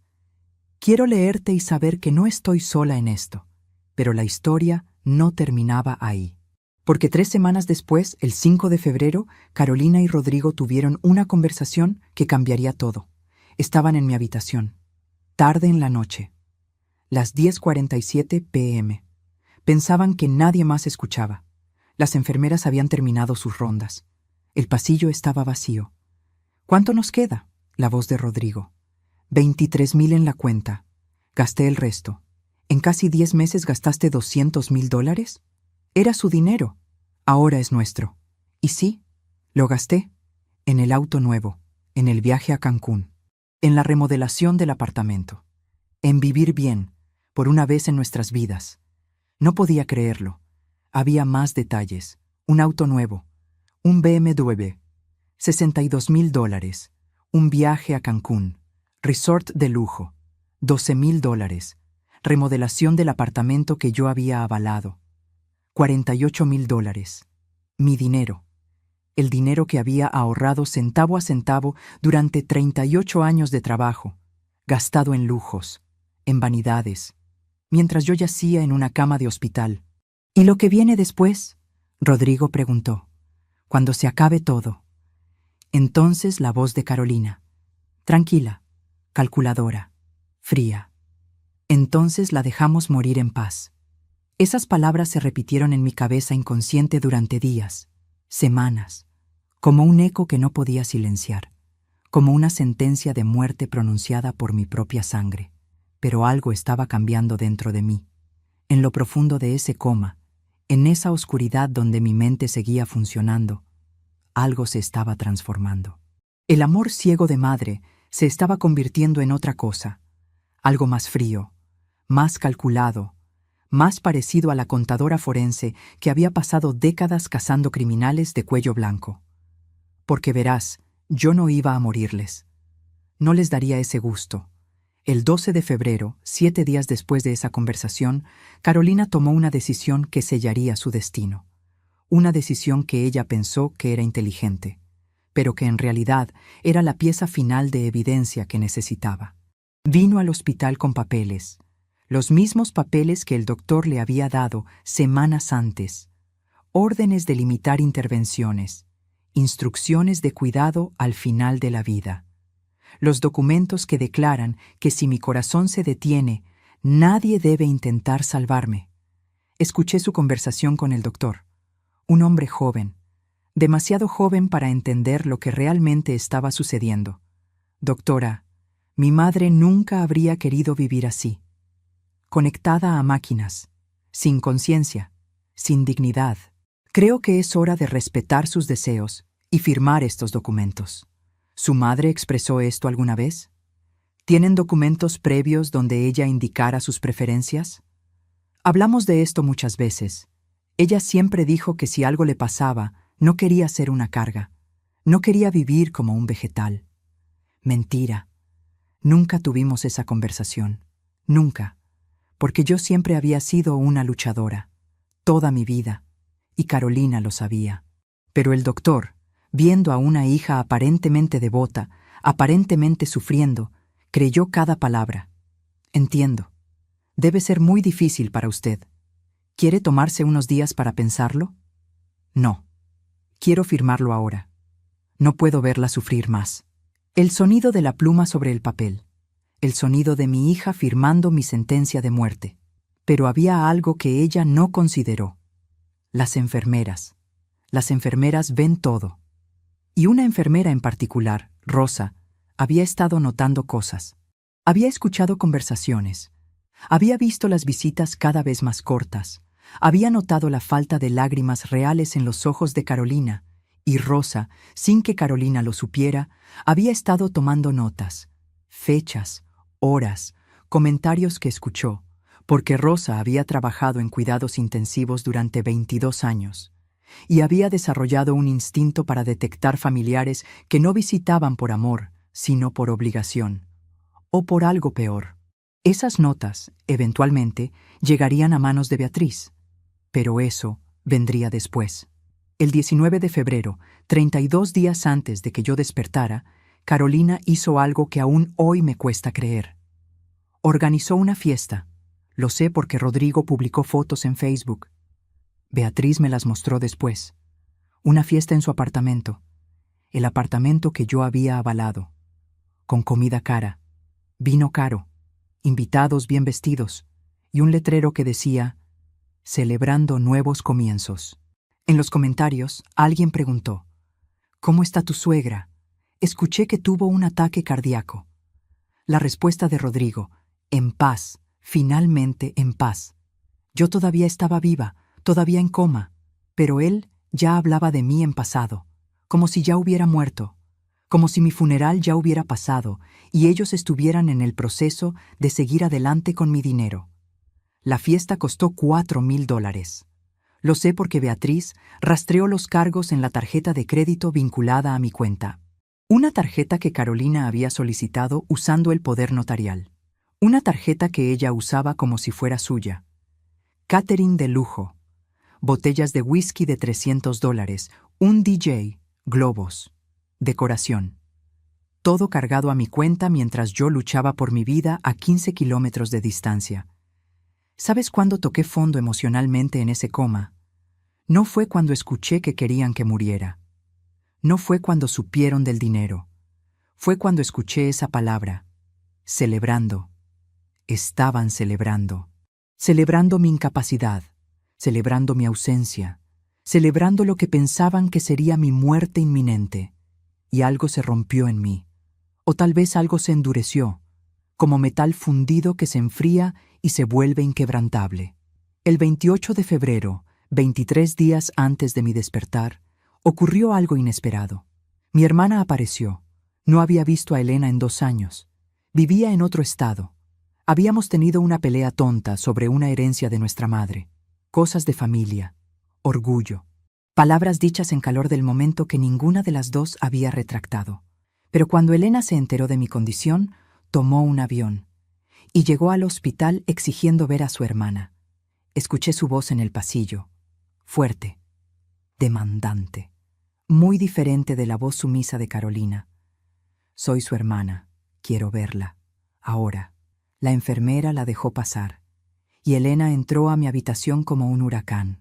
Quiero leerte y saber que no estoy sola en esto, pero la historia no terminaba ahí. Porque 3 semanas después, el 5 de febrero, Carolina y Rodrigo tuvieron una conversación que cambiaría todo. Estaban en mi habitación. Tarde en la noche. Las 10:47 p.m. Pensaban que nadie más escuchaba. Las enfermeras habían terminado sus rondas. El pasillo estaba vacío. ¿Cuánto nos queda? La voz de Rodrigo. 23,000 en la cuenta. Gasté el resto. ¿En casi 10 meses gastaste $200,000? Era su dinero. Ahora es nuestro. Y sí, lo gasté. En el auto nuevo, en el viaje a Cancún, en la remodelación del apartamento, en vivir bien, por una vez en nuestras vidas. No podía creerlo. Había más detalles. Un auto nuevo, un BMW, $62,000, un viaje a Cancún, resort de lujo, $12,000, remodelación del apartamento que yo había avalado, $48,000, mi dinero, el dinero que había ahorrado centavo a centavo durante 38 años de trabajo, gastado en lujos, en vanidades, mientras yo yacía en una cama de hospital. ¿Y lo que viene después? Rodrigo preguntó. Cuando se acabe todo. Entonces la voz de Carolina. Tranquila, calculadora, fría. Entonces la dejamos morir en paz. Esas palabras se repitieron en mi cabeza inconsciente durante días, semanas, como un eco que no podía silenciar, como una sentencia de muerte pronunciada por mi propia sangre. Pero algo estaba cambiando dentro de mí. En lo profundo de ese coma, en esa oscuridad donde mi mente seguía funcionando, algo se estaba transformando. El amor ciego de madre se estaba convirtiendo en otra cosa, algo más frío, más calculado, más parecido a la contadora forense que había pasado décadas cazando criminales de cuello blanco. Porque verás, yo no iba a morirles. No les daría ese gusto. El 12 de febrero, 7 días después de esa conversación, Carolina tomó una decisión que sellaría su destino. Una decisión que ella pensó que era inteligente, pero que en realidad era la pieza final de evidencia que necesitaba. Vino al hospital con papeles, los mismos papeles que el doctor le había dado semanas antes, órdenes de limitar intervenciones, instrucciones de cuidado al final de la vida. Los documentos que declaran que si mi corazón se detiene, nadie debe intentar salvarme. Escuché su conversación con el doctor, un hombre joven, demasiado joven para entender lo que realmente estaba sucediendo. Doctora, mi madre nunca habría querido vivir así, conectada a máquinas, sin conciencia, sin dignidad. Creo que es hora de respetar sus deseos y firmar estos documentos. ¿Su madre expresó esto alguna vez? ¿Tienen documentos previos donde ella indicara sus preferencias? Hablamos de esto muchas veces. Ella siempre dijo que si algo le pasaba, no quería ser una carga. No quería vivir como un vegetal. Mentira. Nunca tuvimos esa conversación. Nunca. Porque yo siempre había sido una luchadora. Toda mi vida. Y Carolina lo sabía. Pero el doctor, viendo a una hija aparentemente devota, aparentemente sufriendo, creyó cada palabra. Entiendo. Debe ser muy difícil para usted. ¿Quiere tomarse unos días para pensarlo? No. Quiero firmarlo ahora. No puedo verla sufrir más. El sonido de la pluma sobre el papel. el sonido de mi hija firmando mi sentencia de muerte. Pero había algo que ella no consideró. Las enfermeras. Las enfermeras ven todo. Y una enfermera en particular, Rosa, había estado notando cosas. Había escuchado conversaciones. Había visto las visitas cada vez más cortas. Había notado la falta de lágrimas reales en los ojos de Carolina, y Rosa, sin que Carolina lo supiera, había estado tomando notas, fechas, horas, comentarios que escuchó, porque Rosa había trabajado en cuidados intensivos durante 22 años y había desarrollado un instinto para detectar familiares que no visitaban por amor, sino por obligación, o por algo peor. Esas notas, eventualmente, llegarían a manos de Beatriz, pero eso vendría después. El 19 de febrero, 32 días antes de que yo despertara, Carolina hizo algo que aún hoy me cuesta creer. Organizó una fiesta. Lo sé porque Rodrigo publicó fotos en Facebook. Beatriz me las mostró después. Una fiesta en su apartamento. El apartamento que yo había avalado. Con comida cara, vino caro, invitados bien vestidos y un letrero que decía «Celebrando nuevos comienzos». En los comentarios, alguien preguntó «¿Cómo está tu suegra? Escuché que tuvo un ataque cardíaco». La respuesta de Rodrigo «En paz, finalmente en paz». Yo todavía estaba viva, todavía en coma, pero él ya hablaba de mí en pasado, como si ya hubiera muerto, como si mi funeral ya hubiera pasado y ellos estuvieran en el proceso de seguir adelante con mi dinero. La fiesta costó $4,000. Lo sé porque Beatriz rastreó los cargos en la tarjeta de crédito vinculada a mi cuenta. Una tarjeta que Carolina había solicitado usando el poder notarial. Una tarjeta que ella usaba como si fuera suya. Catering de lujo. Botellas de whisky de $300, un DJ, globos, decoración. Todo cargado a mi cuenta mientras yo luchaba por mi vida a 15 kilómetros de distancia. ¿Sabes cuándo toqué fondo emocionalmente en ese coma? No fue cuando escuché que querían que muriera. No fue cuando supieron del dinero. Fue cuando escuché esa palabra. Celebrando. Estaban celebrando. Celebrando mi incapacidad. Celebrando mi ausencia. Celebrando lo que pensaban que sería mi muerte inminente. Y algo se rompió en mí. O tal vez algo se endureció, como metal fundido que se enfría y se vuelve inquebrantable. El 28 de febrero, 23 días antes de mi despertar, ocurrió algo inesperado. Mi hermana apareció. No había visto a Elena en 2 años. Vivía en otro estado. Habíamos tenido una pelea tonta sobre una herencia de nuestra madre. Cosas de familia. Orgullo. Palabras dichas en calor del momento que ninguna de las dos había retractado. Pero cuando Elena se enteró de mi condición, tomó un avión y llegó al hospital exigiendo ver a su hermana. Escuché su voz en el pasillo, fuerte, demandante, muy diferente de la voz sumisa de Carolina. Soy su hermana, quiero verla, ahora. La enfermera la dejó pasar, y Elena entró a mi habitación como un huracán.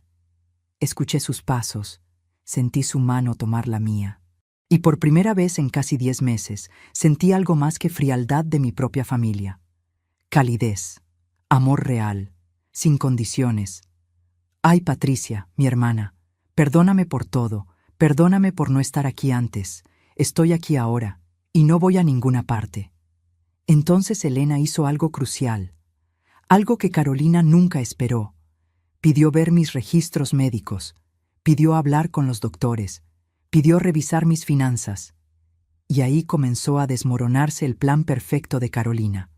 Escuché sus pasos, sentí su mano tomar la mía. Y por primera vez en casi 10 meses, sentí algo más que frialdad de mi propia familia. Calidez, amor real, sin condiciones. Ay, Patricia, mi hermana, perdóname por todo, perdóname por no estar aquí antes. Estoy aquí ahora, y no voy a ninguna parte. Entonces Elena hizo algo crucial, algo que Carolina nunca esperó. Pidió ver mis registros médicos, pidió hablar con los doctores, pidió revisar mis finanzas. Y ahí comenzó a desmoronarse el plan perfecto de Carolina,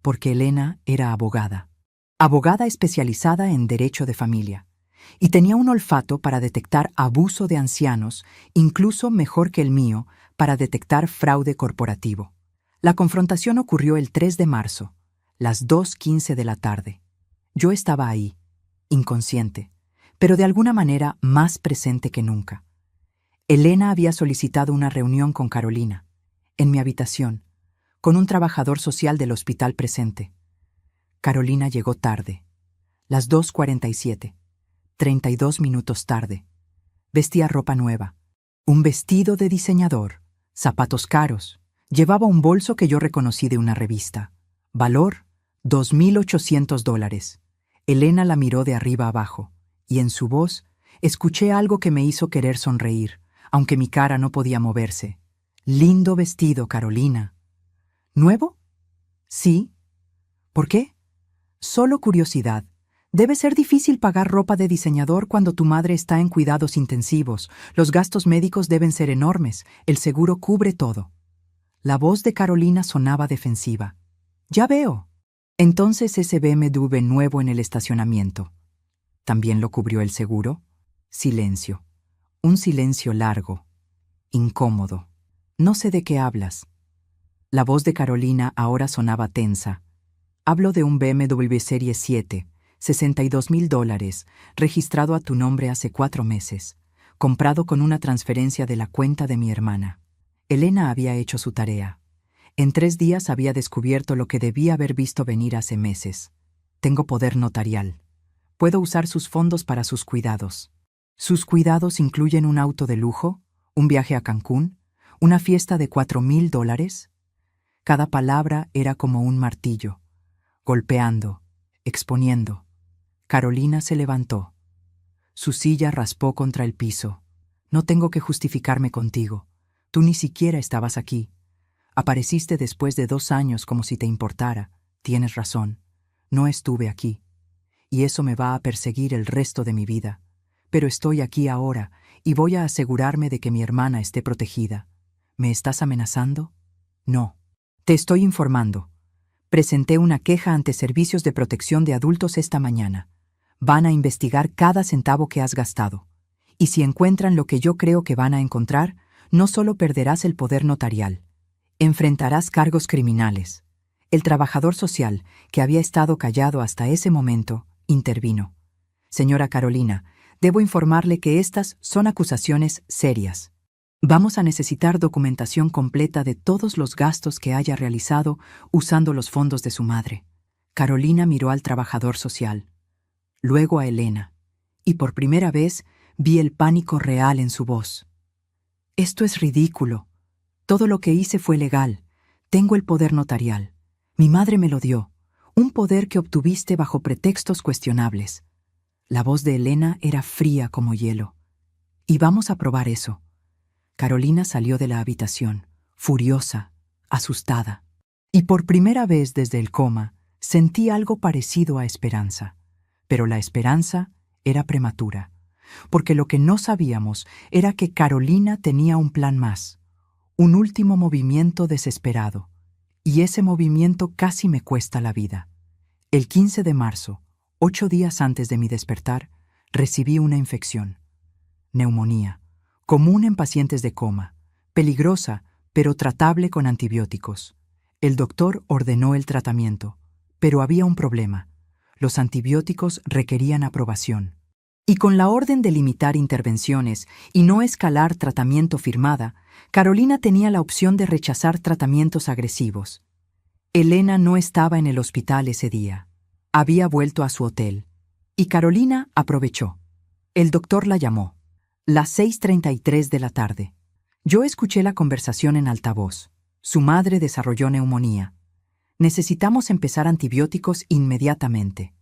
porque Elena era abogada especializada en derecho de familia, y tenía un olfato para detectar abuso de ancianos, incluso mejor que el mío para detectar fraude corporativo. La confrontación ocurrió el 3 de marzo, las 2:15 de la tarde. Yo estaba ahí, inconsciente, pero de alguna manera más presente que nunca. Elena había solicitado una reunión con Carolina, en mi habitación, con un trabajador social del hospital presente. Carolina llegó tarde, las 2:47, 32 minutos tarde. Vestía ropa nueva, un vestido de diseñador, zapatos caros, Llevaba un bolso que yo reconocí de una revista. Valor, $2,800. Elena la miró de arriba abajo, y en su voz escuché algo que me hizo querer sonreír, aunque mi cara no podía moverse. Lindo vestido, Carolina. ¿Nuevo? Sí. ¿Por qué? Solo curiosidad. Debe ser difícil pagar ropa de diseñador cuando tu madre está en cuidados intensivos. Los gastos médicos deben ser enormes. El seguro cubre todo. La voz de Carolina sonaba defensiva. Ya veo. Entonces ese BMW nuevo en el estacionamiento. ¿También lo cubrió el seguro? Silencio. Un silencio largo. Incómodo. No sé de qué hablas. La voz de Carolina ahora sonaba tensa. Hablo de un BMW Serie 7, $62,000, registrado a tu nombre hace 4 meses, comprado con una transferencia de la cuenta de mi hermana. Elena había hecho su tarea. En 3 días había descubierto lo que debía haber visto venir hace meses. Tengo poder notarial. Puedo usar sus fondos para sus cuidados. ¿Sus cuidados incluyen un auto de lujo, un viaje a Cancún, una fiesta de $4,000? Cada palabra era como un martillo, golpeando, exponiendo. Carolina se levantó. Su silla raspó contra el piso. No tengo que justificarme contigo. Tú ni siquiera estabas aquí. Apareciste después de 2 años como si te importara. Tienes razón. No estuve aquí. Y eso me va a perseguir el resto de mi vida. Pero estoy aquí ahora y voy a asegurarme de que mi hermana esté protegida. ¿Me estás amenazando? No. Te estoy informando. Presenté una queja ante Servicios de Protección de Adultos esta mañana. Van a investigar cada centavo que has gastado. Y si encuentran lo que yo creo que van a encontrar, no solo perderás el poder notarial, enfrentarás cargos criminales. El trabajador social, que había estado callado hasta ese momento, intervino. Señora Carolina, debo informarle que estas son acusaciones serias. Vamos a necesitar documentación completa de todos los gastos que haya realizado usando los fondos de su madre. Carolina miró al trabajador social, luego a Elena, y por primera vez vi el pánico real en su voz. Esto es ridículo. Todo lo que hice fue legal. Tengo el poder notarial. Mi madre me lo dio, un poder que obtuviste bajo pretextos cuestionables. La voz de Elena era fría como hielo. Y vamos a probar eso. Carolina salió de la habitación, furiosa, asustada. Y por primera vez desde el coma, sentí algo parecido a esperanza. Pero la esperanza era prematura, porque lo que no sabíamos era que Carolina tenía un plan más, un último movimiento desesperado. Y ese movimiento casi me cuesta la vida. El 15 de marzo, 8 días antes de mi despertar, recibí una infección. Neumonía, común en pacientes de coma, peligrosa, pero tratable con antibióticos. El doctor ordenó el tratamiento, pero había un problema. Los antibióticos requerían aprobación. Y con la orden de limitar intervenciones y no escalar tratamiento firmada, Carolina tenía la opción de rechazar tratamientos agresivos. Elena no estaba en el hospital ese día. Había vuelto a su hotel. Y Carolina aprovechó. El doctor la llamó. Las 6:33 de la tarde. Yo escuché la conversación en altavoz. Su madre desarrolló neumonía. Necesitamos empezar antibióticos inmediatamente.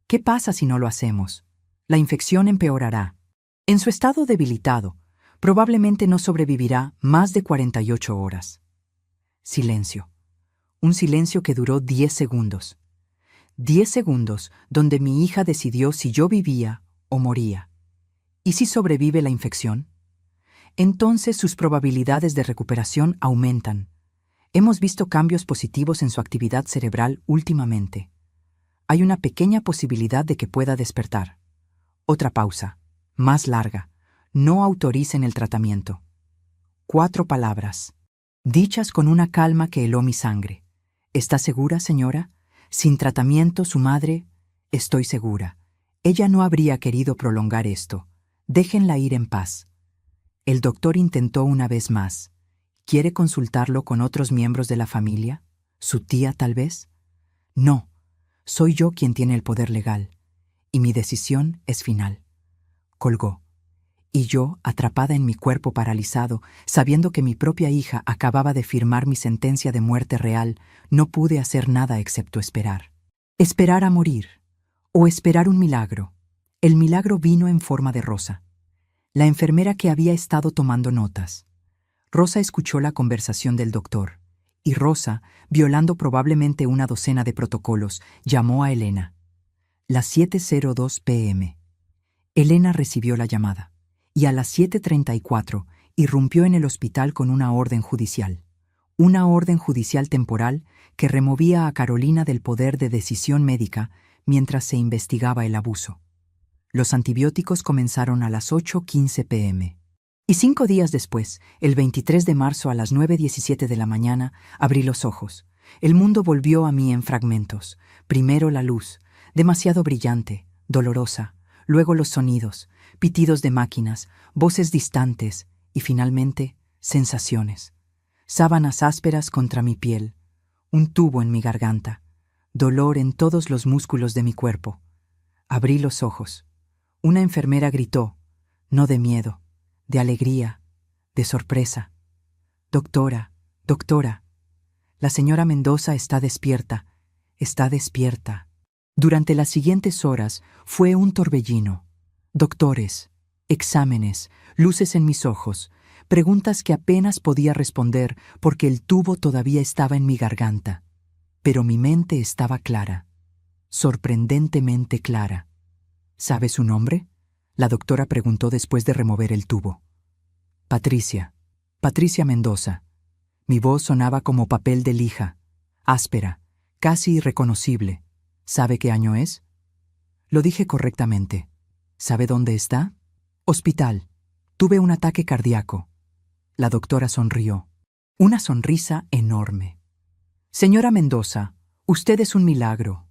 ¿Qué pasa si no lo hacemos? La infección empeorará. En su estado debilitado, probablemente no sobrevivirá más de 48 horas. Silencio. Un silencio que duró 10 segundos. 10 segundos donde mi hija decidió si yo vivía o moría. ¿Y si sobrevive la infección? Entonces sus probabilidades de recuperación aumentan. Hemos visto cambios positivos en su actividad cerebral últimamente. Hay una pequeña posibilidad de que pueda despertar. Otra pausa, más larga. No autoricen el tratamiento. 4 palabras, dichas con una calma que heló mi sangre. ¿Está segura, señora? Sin tratamiento, su madre... Estoy segura. Ella no habría querido prolongar esto. Déjenla ir en paz. El doctor intentó una vez más. ¿Quiere consultarlo con otros miembros de la familia? ¿Su tía, tal vez? No. Soy yo quien tiene el poder legal. Y mi decisión es final. Colgó. Y yo, atrapada en mi cuerpo paralizado, sabiendo que mi propia hija acababa de firmar mi sentencia de muerte real, no pude hacer nada excepto esperar. Esperar a morir. O esperar un milagro. El milagro vino en forma de Rosa, la enfermera que había estado tomando notas. Rosa escuchó la conversación del doctor, y Rosa, violando probablemente una docena de protocolos, llamó a Elena. Las 7:02 p.m. Elena recibió la llamada, y a las 7:34 irrumpió en el hospital con una orden judicial. Una orden judicial temporal que removía a Carolina del poder de decisión médica mientras se investigaba el abuso. Los antibióticos comenzaron a las 8:15 p.m. Y 5 días después, el 23 de marzo a las 9:17 de la mañana, abrí los ojos. El mundo volvió a mí en fragmentos. Primero la luz, demasiado brillante, dolorosa, luego los sonidos, pitidos de máquinas, voces distantes y finalmente sensaciones. Sábanas ásperas contra mi piel, un tubo en mi garganta, dolor en todos los músculos de mi cuerpo. Abrí los ojos. Una enfermera gritó, no de miedo, de alegría, de sorpresa. Doctora, doctora, la señora Mendoza está despierta, está despierta. Durante las siguientes horas fue un torbellino. Doctores, exámenes, luces en mis ojos, preguntas que apenas podía responder porque el tubo todavía estaba en mi garganta. Pero mi mente estaba clara, sorprendentemente clara. ¿Sabe su nombre?, la doctora preguntó después de remover el tubo. Patricia, Patricia Mendoza. Mi voz sonaba como papel de lija, áspera, casi irreconocible. ¿Sabe qué año es? Lo dije correctamente. ¿Sabe dónde está? Hospital. Tuve un ataque cardíaco. La doctora sonrió. Una sonrisa enorme. Señora Mendoza, usted es un milagro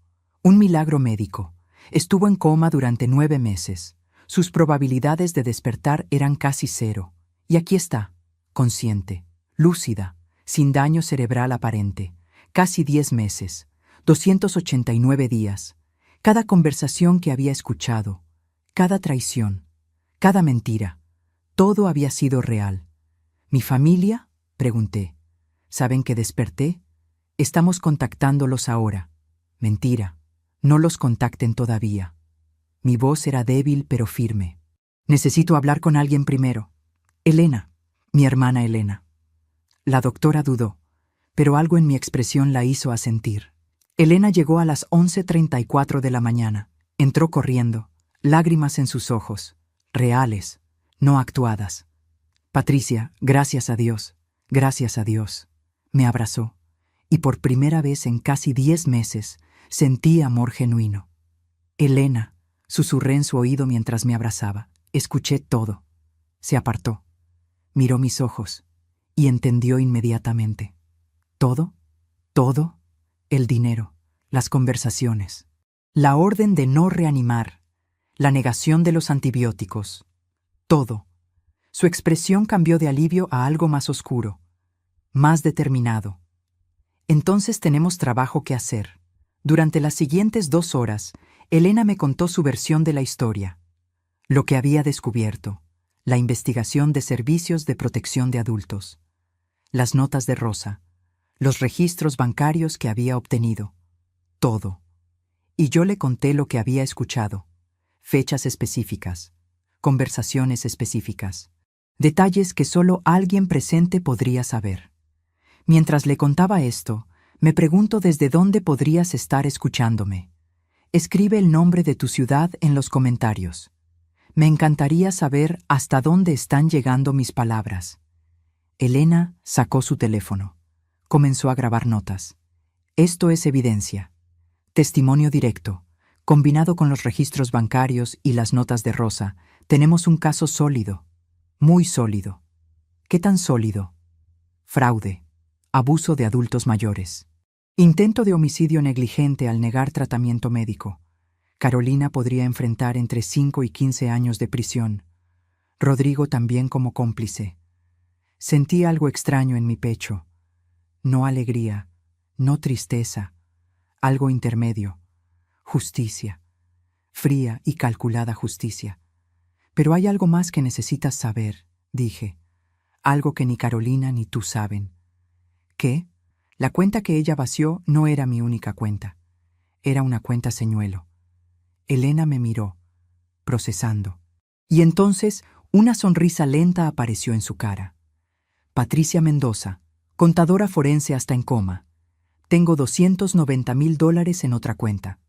médico. Estuvo en coma durante 9 meses. Sus probabilidades de despertar eran casi 0. Y aquí está, consciente, lúcida, sin daño cerebral aparente. Casi 10 meses, 289 días. Cada conversación que había escuchado, cada traición, cada mentira, todo había sido real. ¿Mi familia?, pregunté. ¿Saben que desperté? Estamos contactándolos ahora. Mentira. No los contacten todavía. Mi voz era débil pero firme. Necesito hablar con alguien primero. Elena, mi hermana Elena. La doctora dudó, pero algo en mi expresión la hizo asentir. Elena llegó a las 11:34 de la mañana. Entró corriendo, lágrimas en sus ojos, reales, no actuadas. Patricia, gracias a Dios, gracias a Dios. Me abrazó, y por primera vez en casi 10 meses sentí amor genuino. Elena, susurré en su oído mientras me abrazaba. Escuché todo. Se apartó, miró mis ojos y entendió inmediatamente. ¿Todo? ¿Todo? El dinero, las conversaciones, la orden de no reanimar, la negación de los antibióticos. Todo. Su expresión cambió de alivio a algo más oscuro, más determinado. Entonces tenemos trabajo que hacer. Durante las siguientes 2 horas, Elena me contó su versión de la historia, lo que había descubierto, la investigación de servicios de protección de adultos, las notas de Rosa, los registros bancarios que había obtenido, todo. Y yo le conté lo que había escuchado, fechas específicas, conversaciones específicas, detalles que solo alguien presente podría saber. Mientras le contaba esto, me pregunto desde dónde podrías estar escuchándome. Escribe el nombre de tu ciudad en los comentarios. Me encantaría saber hasta dónde están llegando mis palabras. Elena sacó su teléfono. Comenzó a grabar notas. Esto es evidencia. Testimonio directo. Combinado con los registros bancarios y las notas de Rosa, tenemos un caso sólido. Muy sólido. ¿Qué tan sólido? Fraude. Abuso de adultos mayores. Intento de homicidio negligente al negar tratamiento médico. Carolina podría enfrentar entre 5 y 15 años de prisión. Rodrigo también como cómplice. Sentí algo extraño en mi pecho. No alegría, no tristeza, algo intermedio. Justicia. Fría y calculada justicia. Pero hay algo más que necesitas saber, dije. Algo que ni Carolina ni tú saben. ¿Qué? La cuenta que ella vació no era mi única cuenta. Era una cuenta señuelo. Elena me miró, procesando. Y entonces una sonrisa lenta apareció en su cara. Patricia Mendoza, contadora forense hasta en coma. Tengo $290,000 en otra cuenta.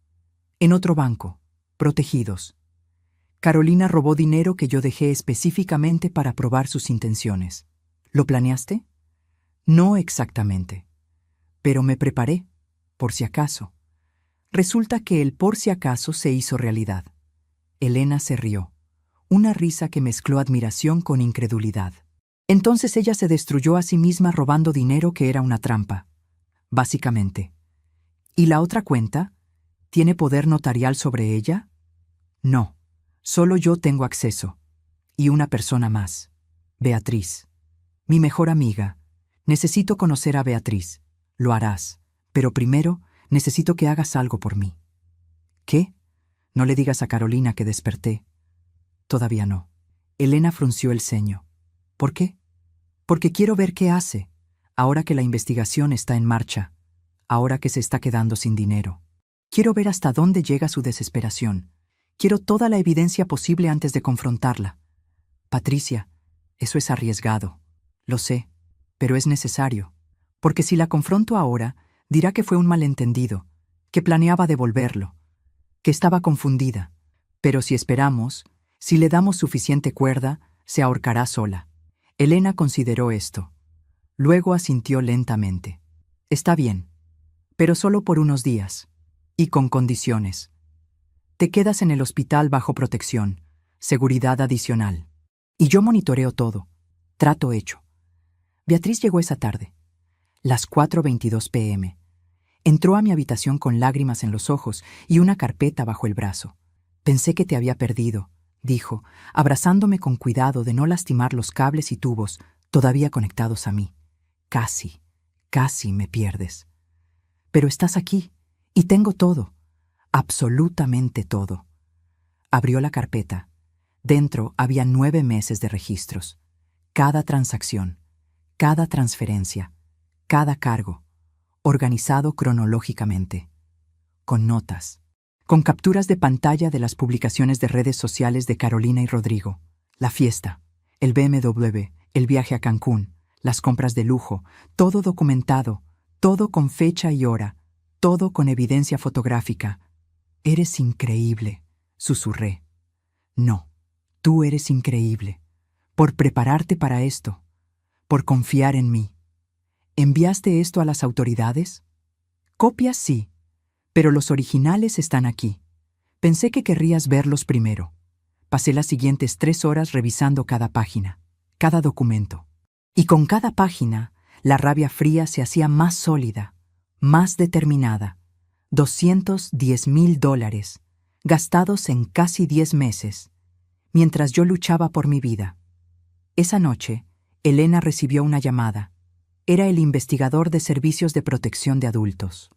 En otro banco, protegidos. Carolina robó dinero que yo dejé específicamente para probar sus intenciones. ¿Lo planeaste? No exactamente. Pero me preparé, por si acaso. Resulta que el por si acaso se hizo realidad. Elena se rió, una risa que mezcló admiración con incredulidad. Entonces ella se destruyó a sí misma robando dinero que era una trampa, básicamente. ¿Y la otra cuenta? ¿Tiene poder notarial sobre ella? No, solo yo tengo acceso. Y una persona más, Beatriz. Mi mejor amiga. Necesito conocer a Beatriz. Lo harás, pero primero necesito que hagas algo por mí. ¿Qué? No le digas a Carolina que desperté. Todavía no. Elena frunció el ceño. ¿Por qué? Porque quiero ver qué hace, ahora que la investigación está en marcha, ahora que se está quedando sin dinero. Quiero ver hasta dónde llega su desesperación. Quiero toda la evidencia posible antes de confrontarla. Patricia, eso es arriesgado. Lo sé, pero es necesario. Porque si la confronto ahora, dirá que fue un malentendido, que planeaba devolverlo, que estaba confundida. Pero si esperamos, si le damos suficiente cuerda, se ahorcará sola. Elena consideró esto. Luego asintió lentamente. Está bien, pero solo por unos días, y con condiciones. Te quedas en el hospital bajo protección, seguridad adicional. Y yo monitoreo todo. Trato hecho. Beatriz llegó esa tarde, las 4:22 p.m. Entró a mi habitación con lágrimas en los ojos y una carpeta bajo el brazo. Pensé que te había perdido, dijo, abrazándome con cuidado de no lastimar los cables y tubos todavía conectados a mí. Casi me pierdes. Pero estás aquí, y tengo todo, absolutamente todo. Abrió la carpeta. Dentro había 9 meses de registros. Cada transacción, cada transferencia, cada cargo, organizado cronológicamente, con notas, con capturas de pantalla de las publicaciones de redes sociales de Carolina y Rodrigo, la fiesta, el BMW, el viaje a Cancún, las compras de lujo, todo documentado, todo con fecha y hora, todo con evidencia fotográfica. Eres increíble, susurré. No, tú eres increíble, por prepararte para esto, por confiar en mí. ¿Enviaste esto a las autoridades? Copias sí, pero los originales están aquí. Pensé que querrías verlos primero. Pasé las siguientes 3 horas revisando cada página, cada documento. Y con cada página, la rabia fría se hacía más sólida, más determinada. $210,000, gastados en casi 10 meses, mientras yo luchaba por mi vida. Esa noche, Elena recibió una llamada. Era el investigador de servicios de protección de adultos,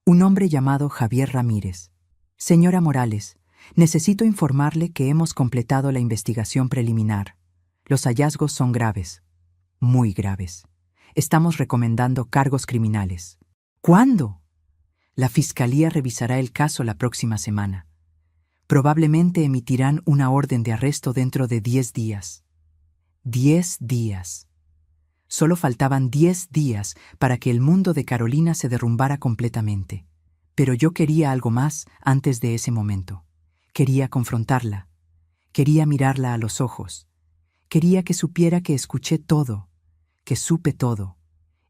un hombre llamado Javier Ramírez. Señora Morales, necesito informarle que hemos completado la investigación preliminar. Los hallazgos son graves, muy graves. Estamos recomendando cargos criminales. ¿Cuándo? La Fiscalía revisará el caso la próxima semana. Probablemente emitirán una orden de arresto dentro de 10 días. 10 días. Solo faltaban 10 días para que el mundo de Carolina se derrumbara completamente. Pero yo quería algo más antes de ese momento. Quería confrontarla. Quería mirarla a los ojos. Quería que supiera que escuché todo, que supe todo,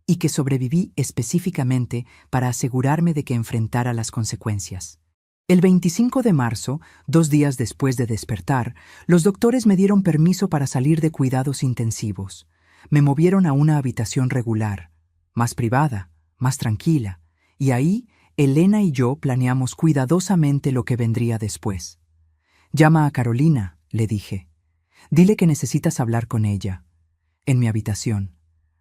y que sobreviví específicamente para asegurarme de que enfrentara las consecuencias. El 25 de marzo, 2 días después de despertar, los doctores me dieron permiso para salir de cuidados intensivos. Me movieron a una habitación regular, más privada, más tranquila, y ahí Elena y yo planeamos cuidadosamente lo que vendría después. Llama a Carolina, le dije. Dile que necesitas hablar con ella. En mi habitación.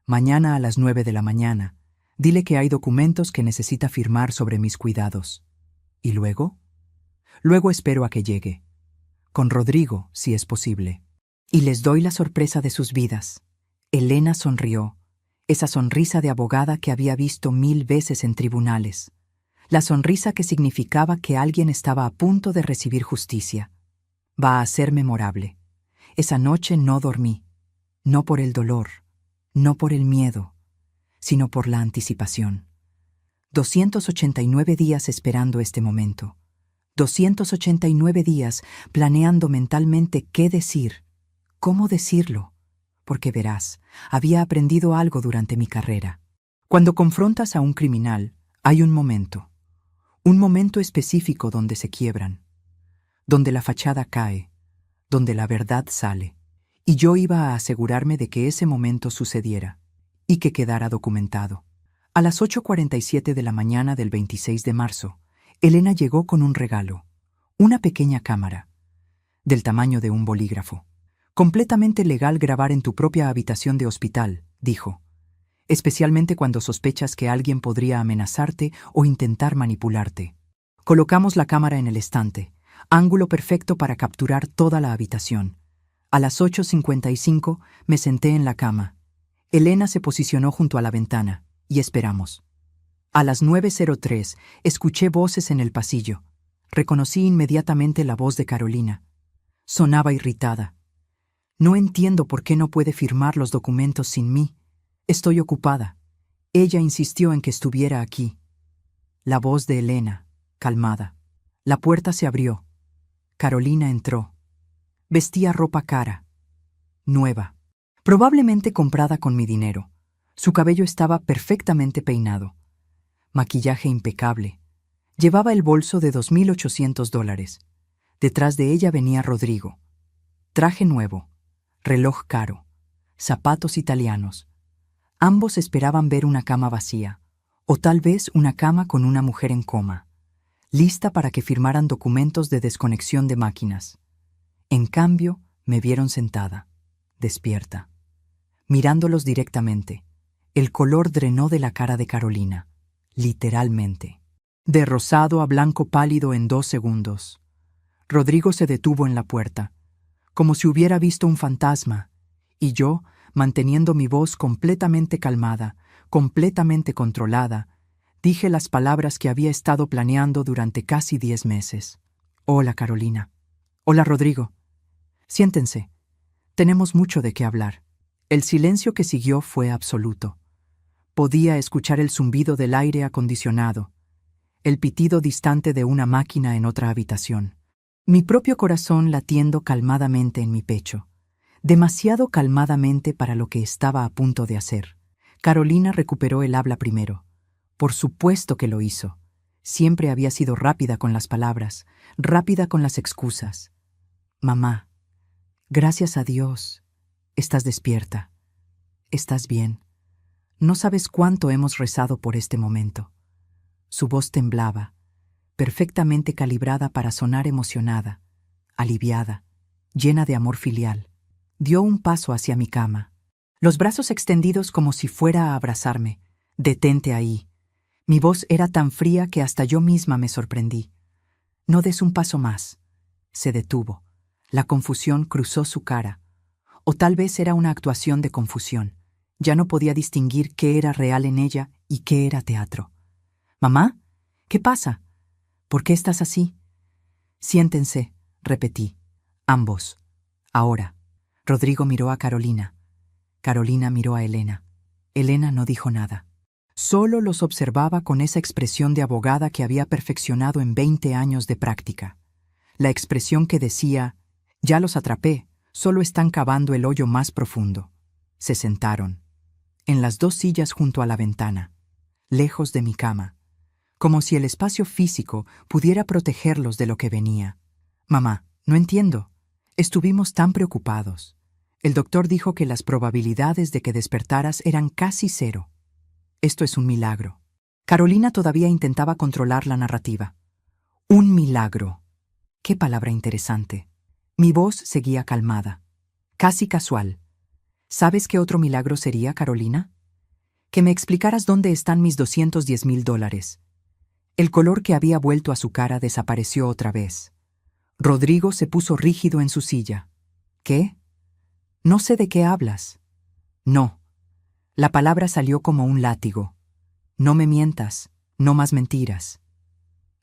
Mañana a las 9 de la mañana. Dile que hay documentos que necesita firmar sobre mis cuidados. ¿Y luego? Luego espero a que llegue. Con Rodrigo, si es posible. Y les doy la sorpresa de sus vidas. Elena sonrió, esa sonrisa de abogada que había visto 1000 veces en tribunales. La sonrisa que significaba que alguien estaba a punto de recibir justicia. Va a ser memorable. Esa noche no dormí, no por el dolor, no por el miedo, sino por la anticipación. 289 días esperando este momento. 289 días planeando mentalmente qué decir, cómo decirlo, porque verás, había aprendido algo durante mi carrera. Cuando confrontas a un criminal, hay un momento específico donde se quiebran, donde la fachada cae, donde la verdad sale. Y yo iba a asegurarme de que ese momento sucediera y que quedara documentado. A las 8:47 de la mañana del 26 de marzo, Elena llegó con un regalo, una pequeña cámara, del tamaño de un bolígrafo. Completamente legal grabar en tu propia habitación de hospital, dijo, especialmente cuando sospechas que alguien podría amenazarte o intentar manipularte. Colocamos la cámara en el estante, ángulo perfecto para capturar toda la habitación. A las 8:55 me senté en la cama. Elena se posicionó junto a la ventana y esperamos. A las 9:03 escuché voces en el pasillo. Reconocí inmediatamente la voz de Carolina. Sonaba irritada. No entiendo por qué no puede firmar los documentos sin mí. Estoy ocupada. Ella insistió en que estuviera aquí. La voz de Elena, calmada. La puerta se abrió. Carolina entró. Vestía ropa cara, nueva, probablemente comprada con mi dinero. Su cabello estaba perfectamente peinado. Maquillaje impecable. Llevaba el bolso de $2,800. Detrás de ella venía Rodrigo. Traje nuevo, reloj caro, zapatos italianos. Ambos esperaban ver una cama vacía, o tal vez una cama con una mujer en coma, lista para que firmaran documentos de desconexión de máquinas. En cambio, me vieron sentada, despierta. Mirándolos directamente, el color drenó de la cara de Carolina, literalmente. De rosado a blanco pálido en 2 segundos. Rodrigo se detuvo en la puerta, como si hubiera visto un fantasma, y yo, manteniendo mi voz completamente calmada, completamente controlada, dije las palabras que había estado planeando durante casi 10 meses. Hola, Carolina. Hola, Rodrigo. Siéntense. Tenemos mucho de qué hablar. El silencio que siguió fue absoluto. Podía escuchar el zumbido del aire acondicionado, el pitido distante de una máquina en otra habitación. Mi propio corazón latiendo calmadamente en mi pecho, demasiado calmadamente para lo que estaba a punto de hacer. Carolina recuperó el habla primero. Por supuesto que lo hizo. Siempre había sido rápida con las palabras, rápida con las excusas. Mamá, gracias a Dios, estás despierta. Estás bien. No sabes cuánto hemos rezado por este momento. Su voz temblaba, perfectamente calibrada para sonar emocionada, aliviada, llena de amor filial. Dio un paso hacia mi cama, los brazos extendidos como si fuera a abrazarme. Detente ahí. Mi voz era tan fría que hasta yo misma me sorprendí. No des un paso más. Se detuvo. La confusión cruzó su cara. O tal vez era una actuación de confusión. Ya no podía distinguir qué era real en ella y qué era teatro. «¿Mamá? ¿Qué pasa? ¿Por qué estás así?» «Siéntense», repetí. Ambos. Ahora. Rodrigo miró a Carolina. Carolina miró a Elena. Elena no dijo nada. Solo los observaba con esa expresión de abogada que había perfeccionado en 20 años de práctica. La expresión que decía, «Ya los atrapé, solo están cavando el hoyo más profundo». Se sentaron, en las 2 sillas junto a la ventana, lejos de mi cama, como si el espacio físico pudiera protegerlos de lo que venía. «Mamá, no entiendo. Estuvimos tan preocupados. El doctor dijo que las probabilidades de que despertaras eran casi 0. Esto es un milagro». Carolina todavía intentaba controlar la narrativa. Un milagro. Qué palabra interesante. Mi voz seguía calmada, casi casual. ¿Sabes qué otro milagro sería, Carolina? Que me explicaras dónde están mis $210,000. El color que había vuelto a su cara desapareció otra vez. Rodrigo se puso rígido en su silla. ¿Qué? No sé de qué hablas. No. La palabra salió como un látigo. No me mientas, no más mentiras.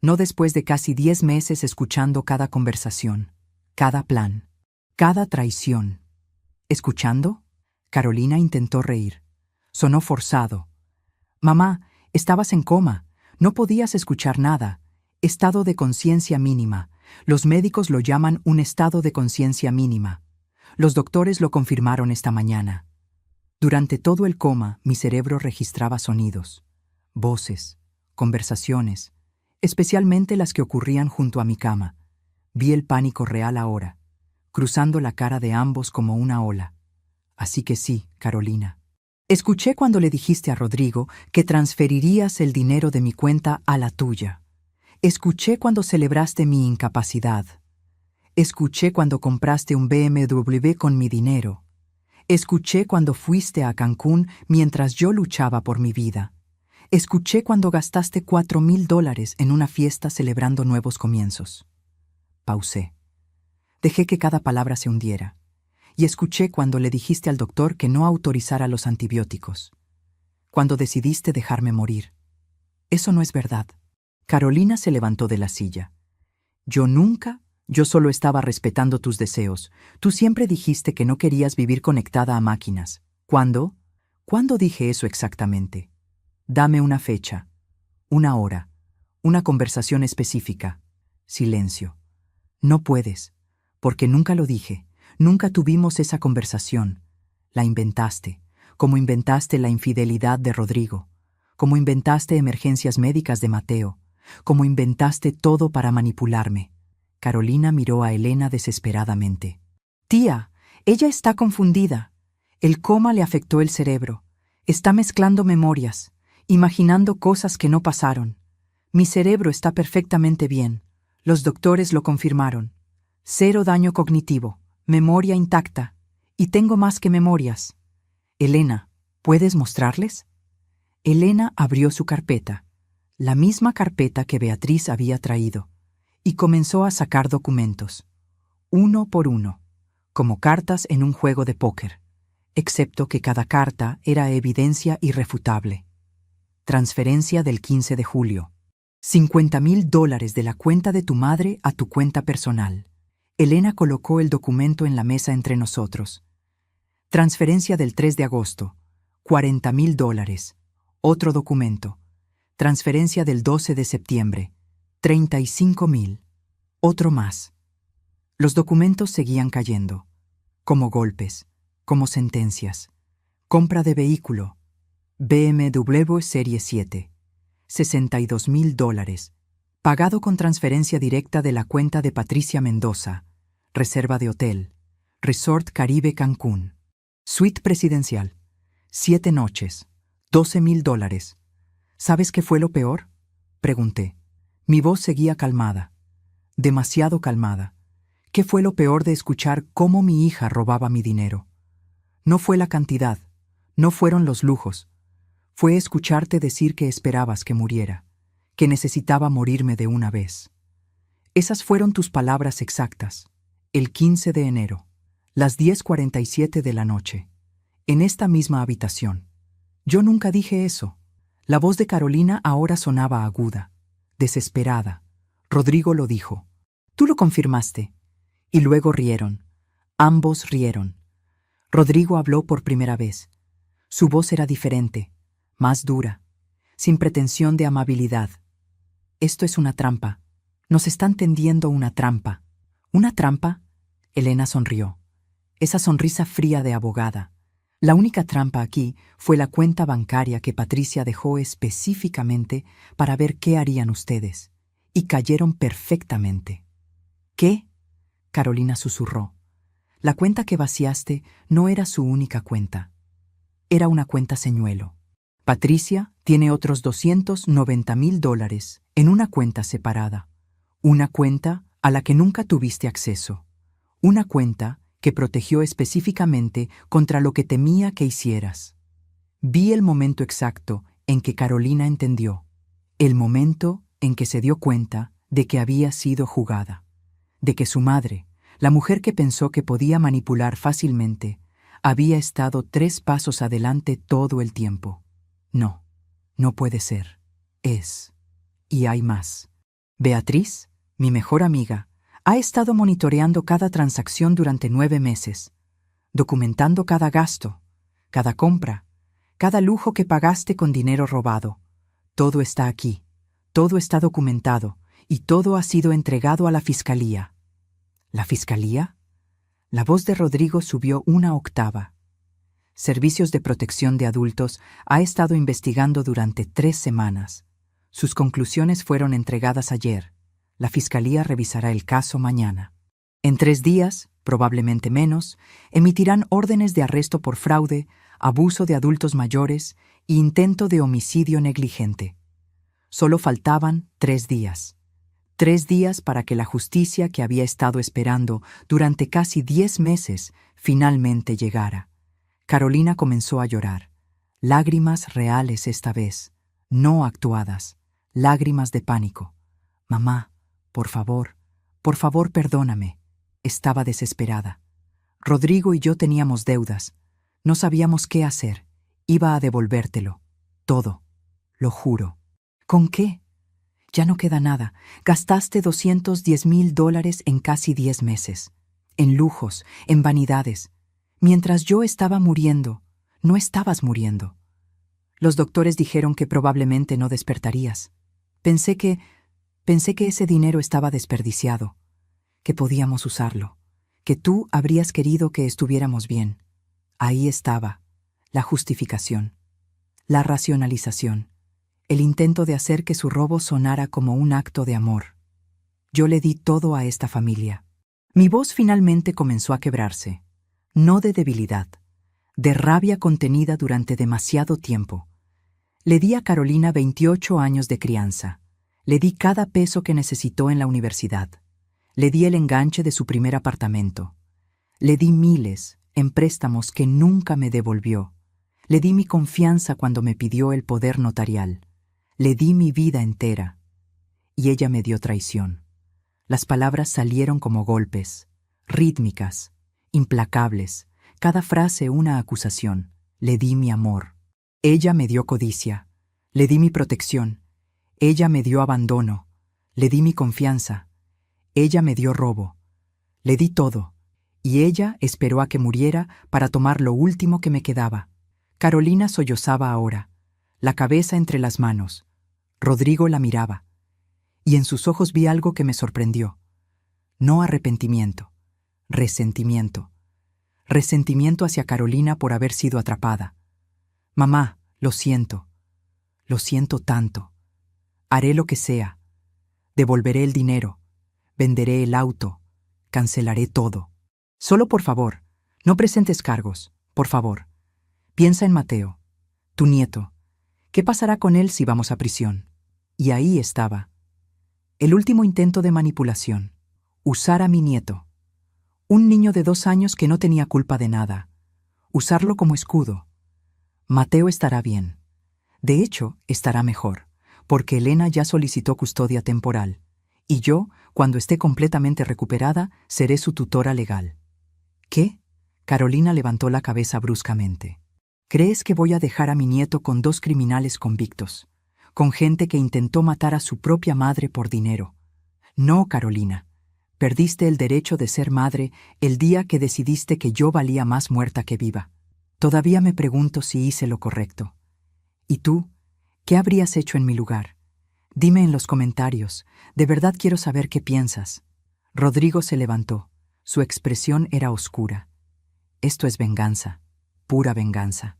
No después de casi 10 meses escuchando cada conversación, cada plan, cada traición. ¿Escuchando? Carolina intentó reír. Sonó forzado. Mamá, estabas en coma. No podías escuchar nada. Estado de conciencia mínima. Los médicos lo llaman un estado de conciencia mínima. Los doctores lo confirmaron esta mañana. Durante todo el coma, mi cerebro registraba sonidos, voces, conversaciones, especialmente las que ocurrían junto a mi cama. Vi el pánico real ahora, cruzando la cara de ambos como una ola. Así que sí, Carolina. Escuché cuando le dijiste a Rodrigo que transferirías el dinero de mi cuenta a la tuya. Escuché cuando celebraste mi incapacidad. Escuché cuando compraste un BMW con mi dinero. Escuché cuando fuiste a Cancún mientras yo luchaba por mi vida. Escuché cuando gastaste $4,000 en una fiesta celebrando nuevos comienzos. Pausé. Dejé que cada palabra se hundiera. Y escuché cuando le dijiste al doctor que no autorizara los antibióticos. Cuando decidiste dejarme morir. Eso no es verdad. Carolina se levantó de la silla. Yo solo estaba respetando tus deseos. Tú siempre dijiste que no querías vivir conectada a máquinas. ¿Cuándo? ¿Cuándo dije eso exactamente? Dame una fecha, una hora, una conversación específica. Silencio. No puedes, porque nunca lo dije. Nunca tuvimos esa conversación. La inventaste, como inventaste la infidelidad de Rodrigo, como inventaste emergencias médicas de Mateo, como inventaste todo para manipularme. Carolina miró a Elena desesperadamente. Tía, ella está confundida. El coma le afectó el cerebro. Está mezclando memorias, imaginando cosas que no pasaron. Mi cerebro está perfectamente bien. Los doctores lo confirmaron. 0 daño cognitivo, memoria intacta. Y tengo más que memorias. Elena, ¿puedes mostrarles? Elena abrió su carpeta, la misma carpeta que Beatriz había traído, y comenzó a sacar documentos, uno por uno, como cartas en un juego de póker, excepto que cada carta era evidencia irrefutable. Transferencia del 15 de julio. $50,000 de la cuenta de tu madre a tu cuenta personal. Elena colocó el documento en la mesa entre nosotros. Transferencia del 3 de agosto. $40,000. Otro documento. Transferencia del 12 de septiembre. 35,000. Otro más. Los documentos seguían cayendo, como golpes, como sentencias. Compra de vehículo. BMW Serie 7. $62,000. Pagado con transferencia directa de la cuenta de Patricia Mendoza. Reserva de hotel. Resort Caribe Cancún. Suite presidencial. 7 noches. $12,000. ¿Sabes qué fue lo peor? Pregunté. Mi voz seguía calmada. Demasiado calmada. ¿Qué fue lo peor de escuchar cómo mi hija robaba mi dinero? No fue la cantidad, no fueron los lujos. Fue escucharte decir que esperabas que muriera, que necesitaba morirme de una vez. Esas fueron tus palabras exactas. El 15 de enero, las 10:47 de la noche, en esta misma habitación. Yo nunca dije eso. La voz de Carolina ahora sonaba aguda, desesperada. Rodrigo lo dijo. Tú lo confirmaste. Y luego rieron. Ambos rieron. Rodrigo habló por primera vez. Su voz era diferente, más dura, sin pretensión de amabilidad. Esto es una trampa. Nos están tendiendo una trampa. ¿Una trampa? Elena sonrió. Esa sonrisa fría de abogada. La única trampa aquí fue la cuenta bancaria que Patricia dejó específicamente para ver qué harían ustedes. Y cayeron perfectamente. ¿Qué? Carolina susurró. La cuenta que vaciaste no era su única cuenta. Era una cuenta señuelo. Patricia tiene otros $290,000 en una cuenta separada. Una cuenta a la que nunca tuviste acceso. Una cuenta que protegió específicamente contra lo que temía que hicieras. Vi el momento exacto en que Carolina entendió. El momento en que se dio cuenta de que había sido jugada. de que su madre, la mujer que pensó que podía manipular fácilmente, había estado 3 pasos adelante todo el tiempo. No, no puede ser. Es. Y hay más. Beatriz, mi mejor amiga, ha estado monitoreando cada transacción durante 9 meses, documentando cada gasto, cada compra, cada lujo que pagaste con dinero robado. Todo está aquí, todo está documentado y todo ha sido entregado a la fiscalía. ¿La fiscalía? La voz de Rodrigo subió una octava. Servicios de Protección de Adultos ha estado investigando durante 3 semanas. Sus conclusiones fueron entregadas ayer. La fiscalía revisará el caso mañana. En 3 días, probablemente menos, emitirán órdenes de arresto por fraude, abuso de adultos mayores e intento de homicidio negligente. Solo faltaban 3 días. 3 días para que la justicia que había estado esperando durante casi 10 meses finalmente llegara. Carolina comenzó a llorar. Lágrimas reales esta vez, no actuadas. Lágrimas de pánico. Mamá, por favor perdóname. Estaba desesperada. Rodrigo y yo teníamos deudas. No sabíamos qué hacer. Iba a devolvértelo. Todo. Lo juro. ¿Con qué? Ya no queda nada. Gastaste $210,000 en casi 10 meses. En lujos, en vanidades. Mientras yo estaba muriendo, no estabas muriendo. Los doctores dijeron que probablemente no despertarías. Pensé que ese dinero estaba desperdiciado, que podíamos usarlo, que tú habrías querido que estuviéramos bien. Ahí estaba, la justificación, la racionalización, el intento de hacer que su robo sonara como un acto de amor. Yo le di todo a esta familia. Mi voz finalmente comenzó a quebrarse, no de debilidad, de rabia contenida durante demasiado tiempo. Le di a Carolina 28 años de crianza. Le di cada peso que necesitó en la universidad. Le di el enganche de su primer apartamento. Le di miles en préstamos que nunca me devolvió. Le di mi confianza cuando me pidió el poder notarial. Le di mi vida entera. Y ella me dio traición. Las palabras salieron como golpes, rítmicas, implacables, cada frase una acusación. Le di mi amor. Ella me dio codicia. Le di mi protección. Ella me dio abandono. Le di mi confianza. Ella me dio robo. Le di todo. Y ella esperó a que muriera para tomar lo último que me quedaba. Carolina sollozaba ahora, la cabeza entre las manos. Rodrigo la miraba. Y en sus ojos vi algo que me sorprendió. No arrepentimiento, resentimiento. Resentimiento hacia Carolina por haber sido atrapada. Mamá, lo siento tanto. Haré lo que sea. Devolveré el dinero. Venderé el auto. Cancelaré todo. Solo por favor, no presentes cargos, por favor. Piensa en Mateo, tu nieto. ¿Qué pasará con él si vamos a prisión? Y ahí estaba. El último intento de manipulación. Usar a mi nieto. Un niño de 2 años que no tenía culpa de nada. Usarlo como escudo. Mateo estará bien. De hecho, estará mejor, porque Elena ya solicitó custodia temporal, y yo, cuando esté completamente recuperada, seré su tutora legal. ¿Qué? Carolina levantó la cabeza bruscamente. ¿Crees que voy a dejar a mi nieto con 2 criminales convictos, con gente que intentó matar a su propia madre por dinero? No, Carolina. Perdiste el derecho de ser madre el día que decidiste que yo valía más muerta que viva. Todavía me pregunto si hice lo correcto. ¿Y tú? ¿Qué habrías hecho en mi lugar? Dime en los comentarios. De verdad quiero saber qué piensas. Rodrigo se levantó. Su expresión era oscura. Esto es venganza. Pura venganza.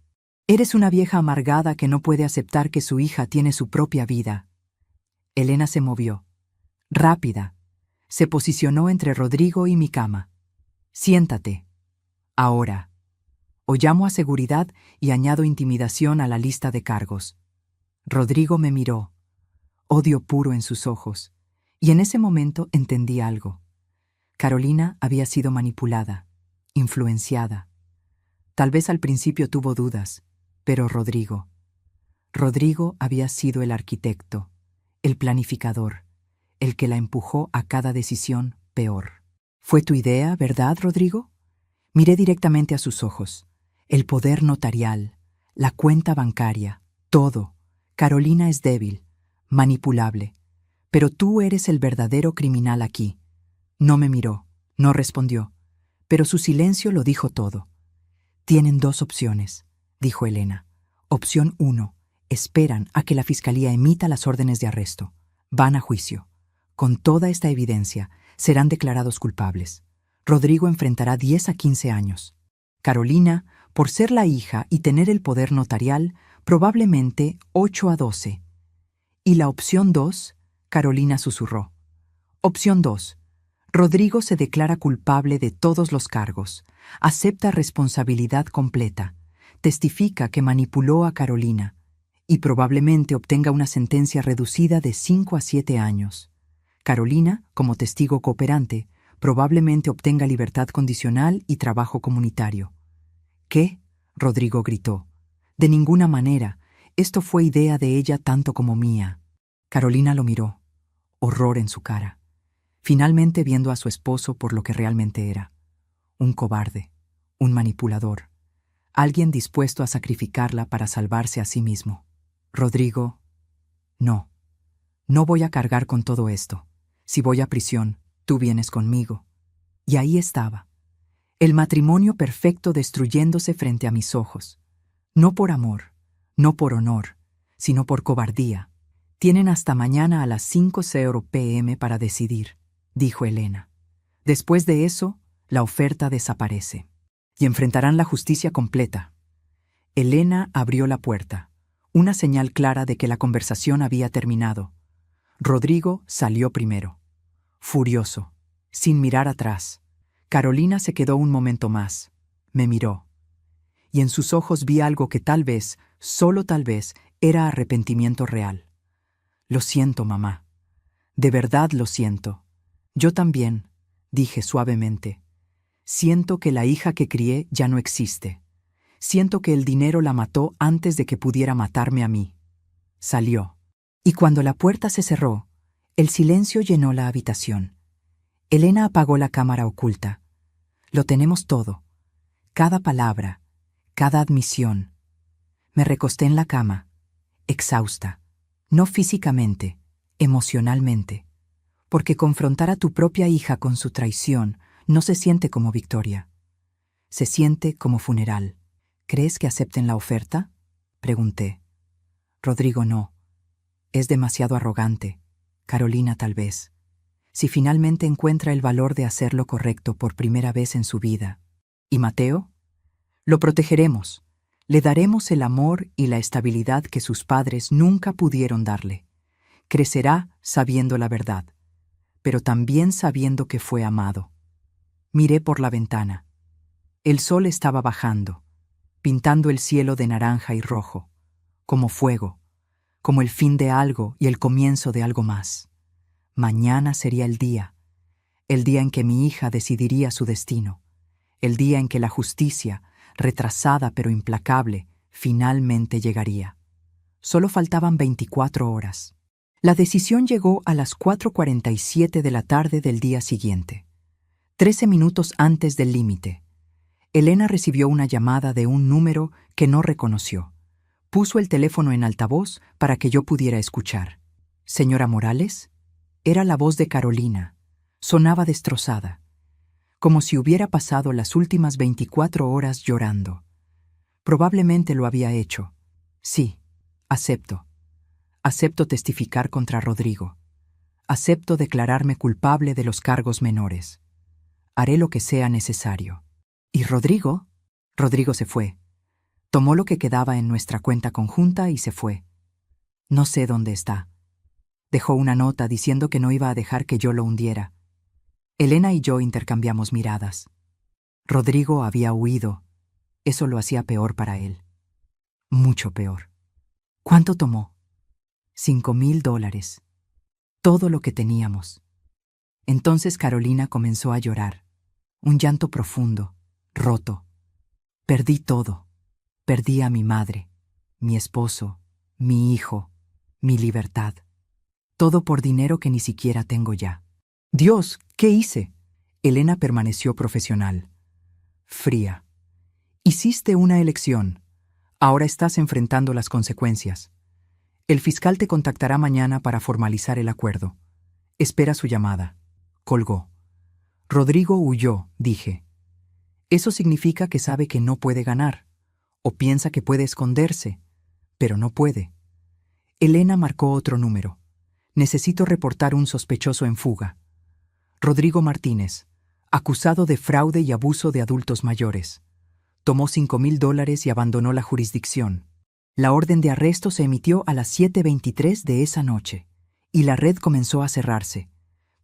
Eres una vieja amargada que no puede aceptar que su hija tiene su propia vida. Elena se movió. Rápida. Se posicionó entre Rodrigo y mi cama. Siéntate. Ahora. O llamo a seguridad y añado intimidación a la lista de cargos. Rodrigo me miró. Odio puro en sus ojos. Y en ese momento entendí algo. Carolina había sido manipulada, influenciada. Tal vez al principio tuvo dudas, pero Rodrigo había sido el arquitecto, el planificador, el que la empujó a cada decisión peor. ¿Fue tu idea, verdad, Rodrigo? Miré directamente a sus ojos. El poder notarial, la cuenta bancaria, todo. Carolina es débil, manipulable. Pero tú eres el verdadero criminal aquí. No me miró, no respondió, pero su silencio lo dijo todo. Tienen dos opciones, dijo Elena. Opción 1. Esperan a que la fiscalía emita las órdenes de arresto. Van a juicio. Con toda esta evidencia, serán declarados culpables. Rodrigo enfrentará 10 a 15 años. Carolina, por ser la hija y tener el poder notarial, probablemente 8 a 12. Y la opción 2, Carolina susurró. Opción 2. Rodrigo se declara culpable de todos los cargos, acepta responsabilidad completa, testifica que manipuló a Carolina y probablemente obtenga una sentencia reducida de 5 a 7 años. Carolina, como testigo cooperante, probablemente obtenga libertad condicional y trabajo comunitario. ¿Qué? Rodrigo gritó. De ninguna manera. Esto fue idea de ella tanto como mía. Carolina lo miró, horror en su cara, finalmente viendo a su esposo por lo que realmente era. Un cobarde, un manipulador, alguien dispuesto a sacrificarla para salvarse a sí mismo. Rodrigo, no voy a cargar con todo esto. Si voy a prisión, tú vienes conmigo. Y ahí estaba, el matrimonio perfecto destruyéndose frente a mis ojos. No por amor, no por honor, sino por cobardía. Tienen hasta mañana a las 5:00 p.m. para decidir, dijo Elena. Después de eso, la oferta desaparece. Y enfrentarán la justicia completa. Elena abrió la puerta, una señal clara de que la conversación había terminado. Rodrigo salió primero, furioso, sin mirar atrás. Carolina se quedó un momento más. Me miró. Y en sus ojos vi algo que tal vez, solo tal vez, era arrepentimiento real. Lo siento, mamá. De verdad lo siento. Yo también, dije suavemente. Siento que la hija que crié ya no existe. Siento que el dinero la mató antes de que pudiera matarme a mí. Salió. Y cuando la puerta se cerró, el silencio llenó la habitación. Elena apagó la cámara oculta. Lo tenemos todo. Cada palabra, cada admisión. Me recosté en la cama, exhausta. No físicamente, emocionalmente. Porque confrontar a tu propia hija con su traición no se siente como victoria. Se siente como funeral. ¿Crees que acepten la oferta? Pregunté. Rodrigo no. Es demasiado arrogante. Carolina tal vez. Si finalmente encuentra el valor de hacer lo correcto por primera vez en su vida. ¿Y Mateo? Lo protegeremos. Le daremos el amor y la estabilidad que sus padres nunca pudieron darle. Crecerá sabiendo la verdad, pero también sabiendo que fue amado. Miré por la ventana. El sol estaba bajando, pintando el cielo de naranja y rojo, como fuego, como el fin de algo y el comienzo de algo más. Mañana sería el día en que mi hija decidiría su destino, el día en que la justicia, retrasada pero implacable, finalmente llegaría. Solo faltaban 24 horas. La decisión llegó a las 4:47 de la tarde del día siguiente, 13 minutos antes del límite. Elena recibió una llamada de un número que no reconoció. Puso el teléfono en altavoz para que yo pudiera escuchar. ¿Señora Morales? Era la voz de Carolina. Sonaba destrozada, como si hubiera pasado las últimas 24 horas llorando. Probablemente lo había hecho. Sí, acepto. Acepto testificar contra Rodrigo. Acepto declararme culpable de los cargos menores. Haré lo que sea necesario. ¿Y Rodrigo? Rodrigo se fue. Tomó lo que quedaba en nuestra cuenta conjunta y se fue. No sé dónde está. Dejó una nota diciendo que no iba a dejar que yo lo hundiera. Elena y yo intercambiamos miradas. Rodrigo había huido. Eso lo hacía peor para él. Mucho peor. ¿Cuánto tomó? $5,000. Todo lo que teníamos. Entonces Carolina comenzó a llorar. Un llanto profundo, roto. Perdí todo. Perdí a mi madre, mi esposo, mi hijo, mi libertad. Todo por dinero que ni siquiera tengo ya. Dios, ¿qué hice? Elena permaneció profesional. Fría. Hiciste una elección. Ahora estás enfrentando las consecuencias. El fiscal te contactará mañana para formalizar el acuerdo. Espera su llamada. Colgó. Rodrigo huyó, dije. Eso significa que sabe que no puede ganar, o piensa que puede esconderse, pero no puede. Elena marcó otro número. Necesito reportar un sospechoso en fuga. Rodrigo Martínez, acusado de fraude y abuso de adultos mayores. Tomó $5,000 y abandonó la jurisdicción. La orden de arresto se emitió a las 7:23 de esa noche, y la red comenzó a cerrarse.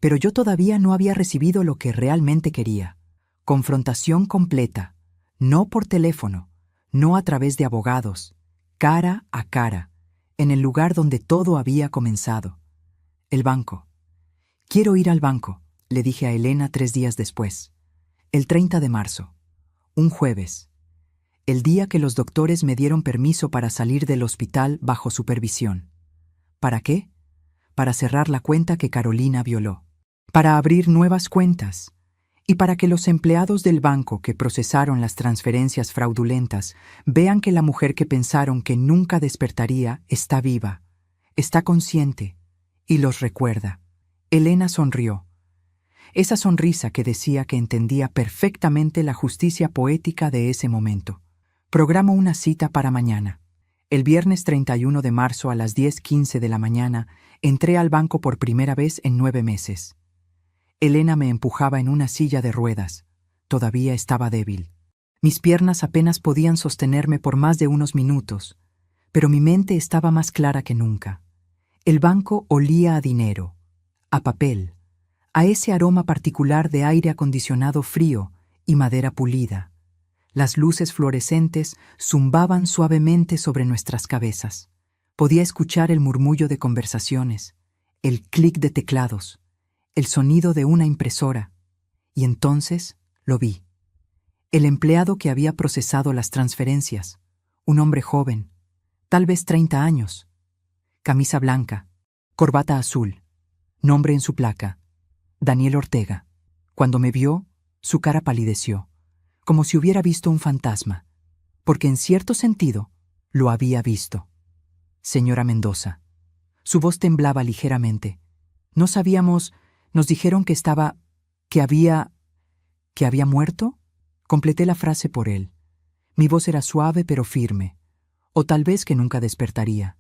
Pero yo todavía no había recibido lo que realmente quería. Confrontación completa, no por teléfono, no a través de abogados, cara a cara, en el lugar donde todo había comenzado. El banco. Quiero ir al banco, le dije a Elena 3 días después. El 30 de marzo, un jueves. El día que los doctores me dieron permiso para salir del hospital bajo supervisión. ¿Para qué? Para cerrar la cuenta que Carolina violó. Para abrir nuevas cuentas. Y para que los empleados del banco que procesaron las transferencias fraudulentas vean que la mujer que pensaron que nunca despertaría está viva, está consciente y los recuerda. Elena sonrió. Esa sonrisa que decía que entendía perfectamente la justicia poética de ese momento. Programo una cita para mañana. El viernes 31 de marzo a las 10:15 de la mañana entré al banco por primera vez en 9 meses. Elena me empujaba en una silla de ruedas. Todavía estaba débil. Mis piernas apenas podían sostenerme por más de unos minutos, pero mi mente estaba más clara que nunca. El banco olía a dinero, a papel, a ese aroma particular de aire acondicionado frío y madera pulida. Las luces fluorescentes zumbaban suavemente sobre nuestras cabezas. Podía escuchar el murmullo de conversaciones, el clic de teclados, el sonido de una impresora, y entonces lo vi. El empleado que había procesado las transferencias, un hombre joven, tal vez 30 años, camisa blanca, corbata azul, nombre en su placa, Daniel Ortega. Cuando me vio, su cara palideció, como si hubiera visto un fantasma, porque en cierto sentido lo había visto. Señora Mendoza. Su voz temblaba ligeramente. No sabíamos. Nos dijeron que había muerto. Completé la frase por él. Mi voz era suave pero firme. O tal vez que nunca despertaría.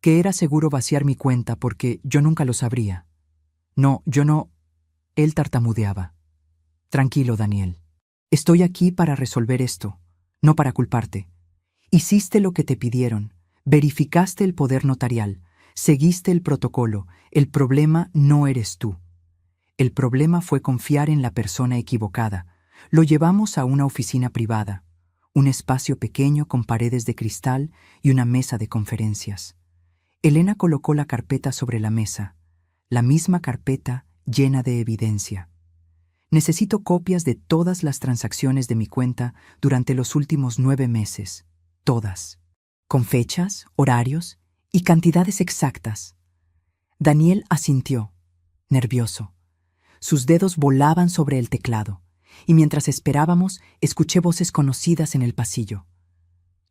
Que era seguro vaciar mi cuenta porque yo nunca lo sabría. No, yo no. Él tartamudeaba. Tranquilo, Daniel. Estoy aquí para resolver esto, no para culparte. Hiciste lo que te pidieron. Verificaste el poder notarial. Seguiste el protocolo. El problema no eres tú. El problema fue confiar en la persona equivocada. Lo llevamos a una oficina privada, un espacio pequeño con paredes de cristal y una mesa de conferencias. Elena colocó la carpeta sobre la mesa, la misma carpeta llena de evidencia. Necesito copias de todas las transacciones de mi cuenta durante los últimos 9 meses, todas, con fechas, horarios y cantidades exactas. Daniel asintió, nervioso. Sus dedos volaban sobre el teclado, y mientras esperábamos, escuché voces conocidas en el pasillo.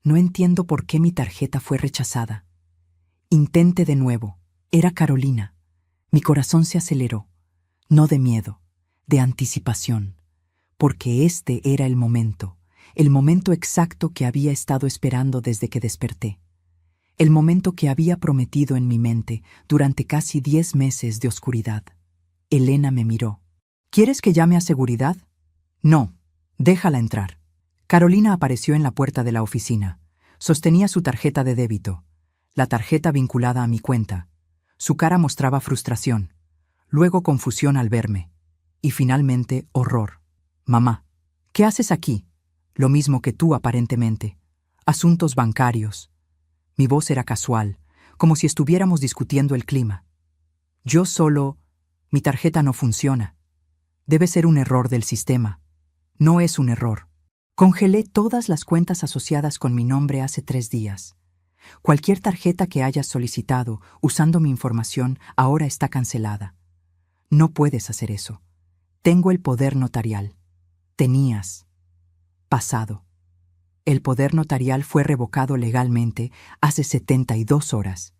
No entiendo por qué mi tarjeta fue rechazada. Intenté de nuevo. Era Carolina. Mi corazón se aceleró, no de miedo, de anticipación, porque este era el momento exacto que había estado esperando desde que desperté. El momento que había prometido en mi mente durante casi 10 meses de oscuridad. Elena me miró. ¿Quieres que llame a seguridad? No, déjala entrar. Carolina apareció en la puerta de la oficina. Sostenía su tarjeta de débito, la tarjeta vinculada a mi cuenta. Su cara mostraba frustración, luego confusión al verme, y finalmente horror. Mamá, ¿qué haces aquí? Lo mismo que tú, aparentemente. Asuntos bancarios. Mi voz era casual, como si estuviéramos discutiendo el clima. Yo solo. Mi tarjeta no funciona. Debe ser un error del sistema. No es un error. Congelé todas las cuentas asociadas con mi nombre hace 3 días. Cualquier tarjeta que hayas solicitado usando mi información ahora está cancelada. No puedes hacer eso. Tengo el poder notarial. Tenías. Pasado. El poder notarial fue revocado legalmente hace 72 horas.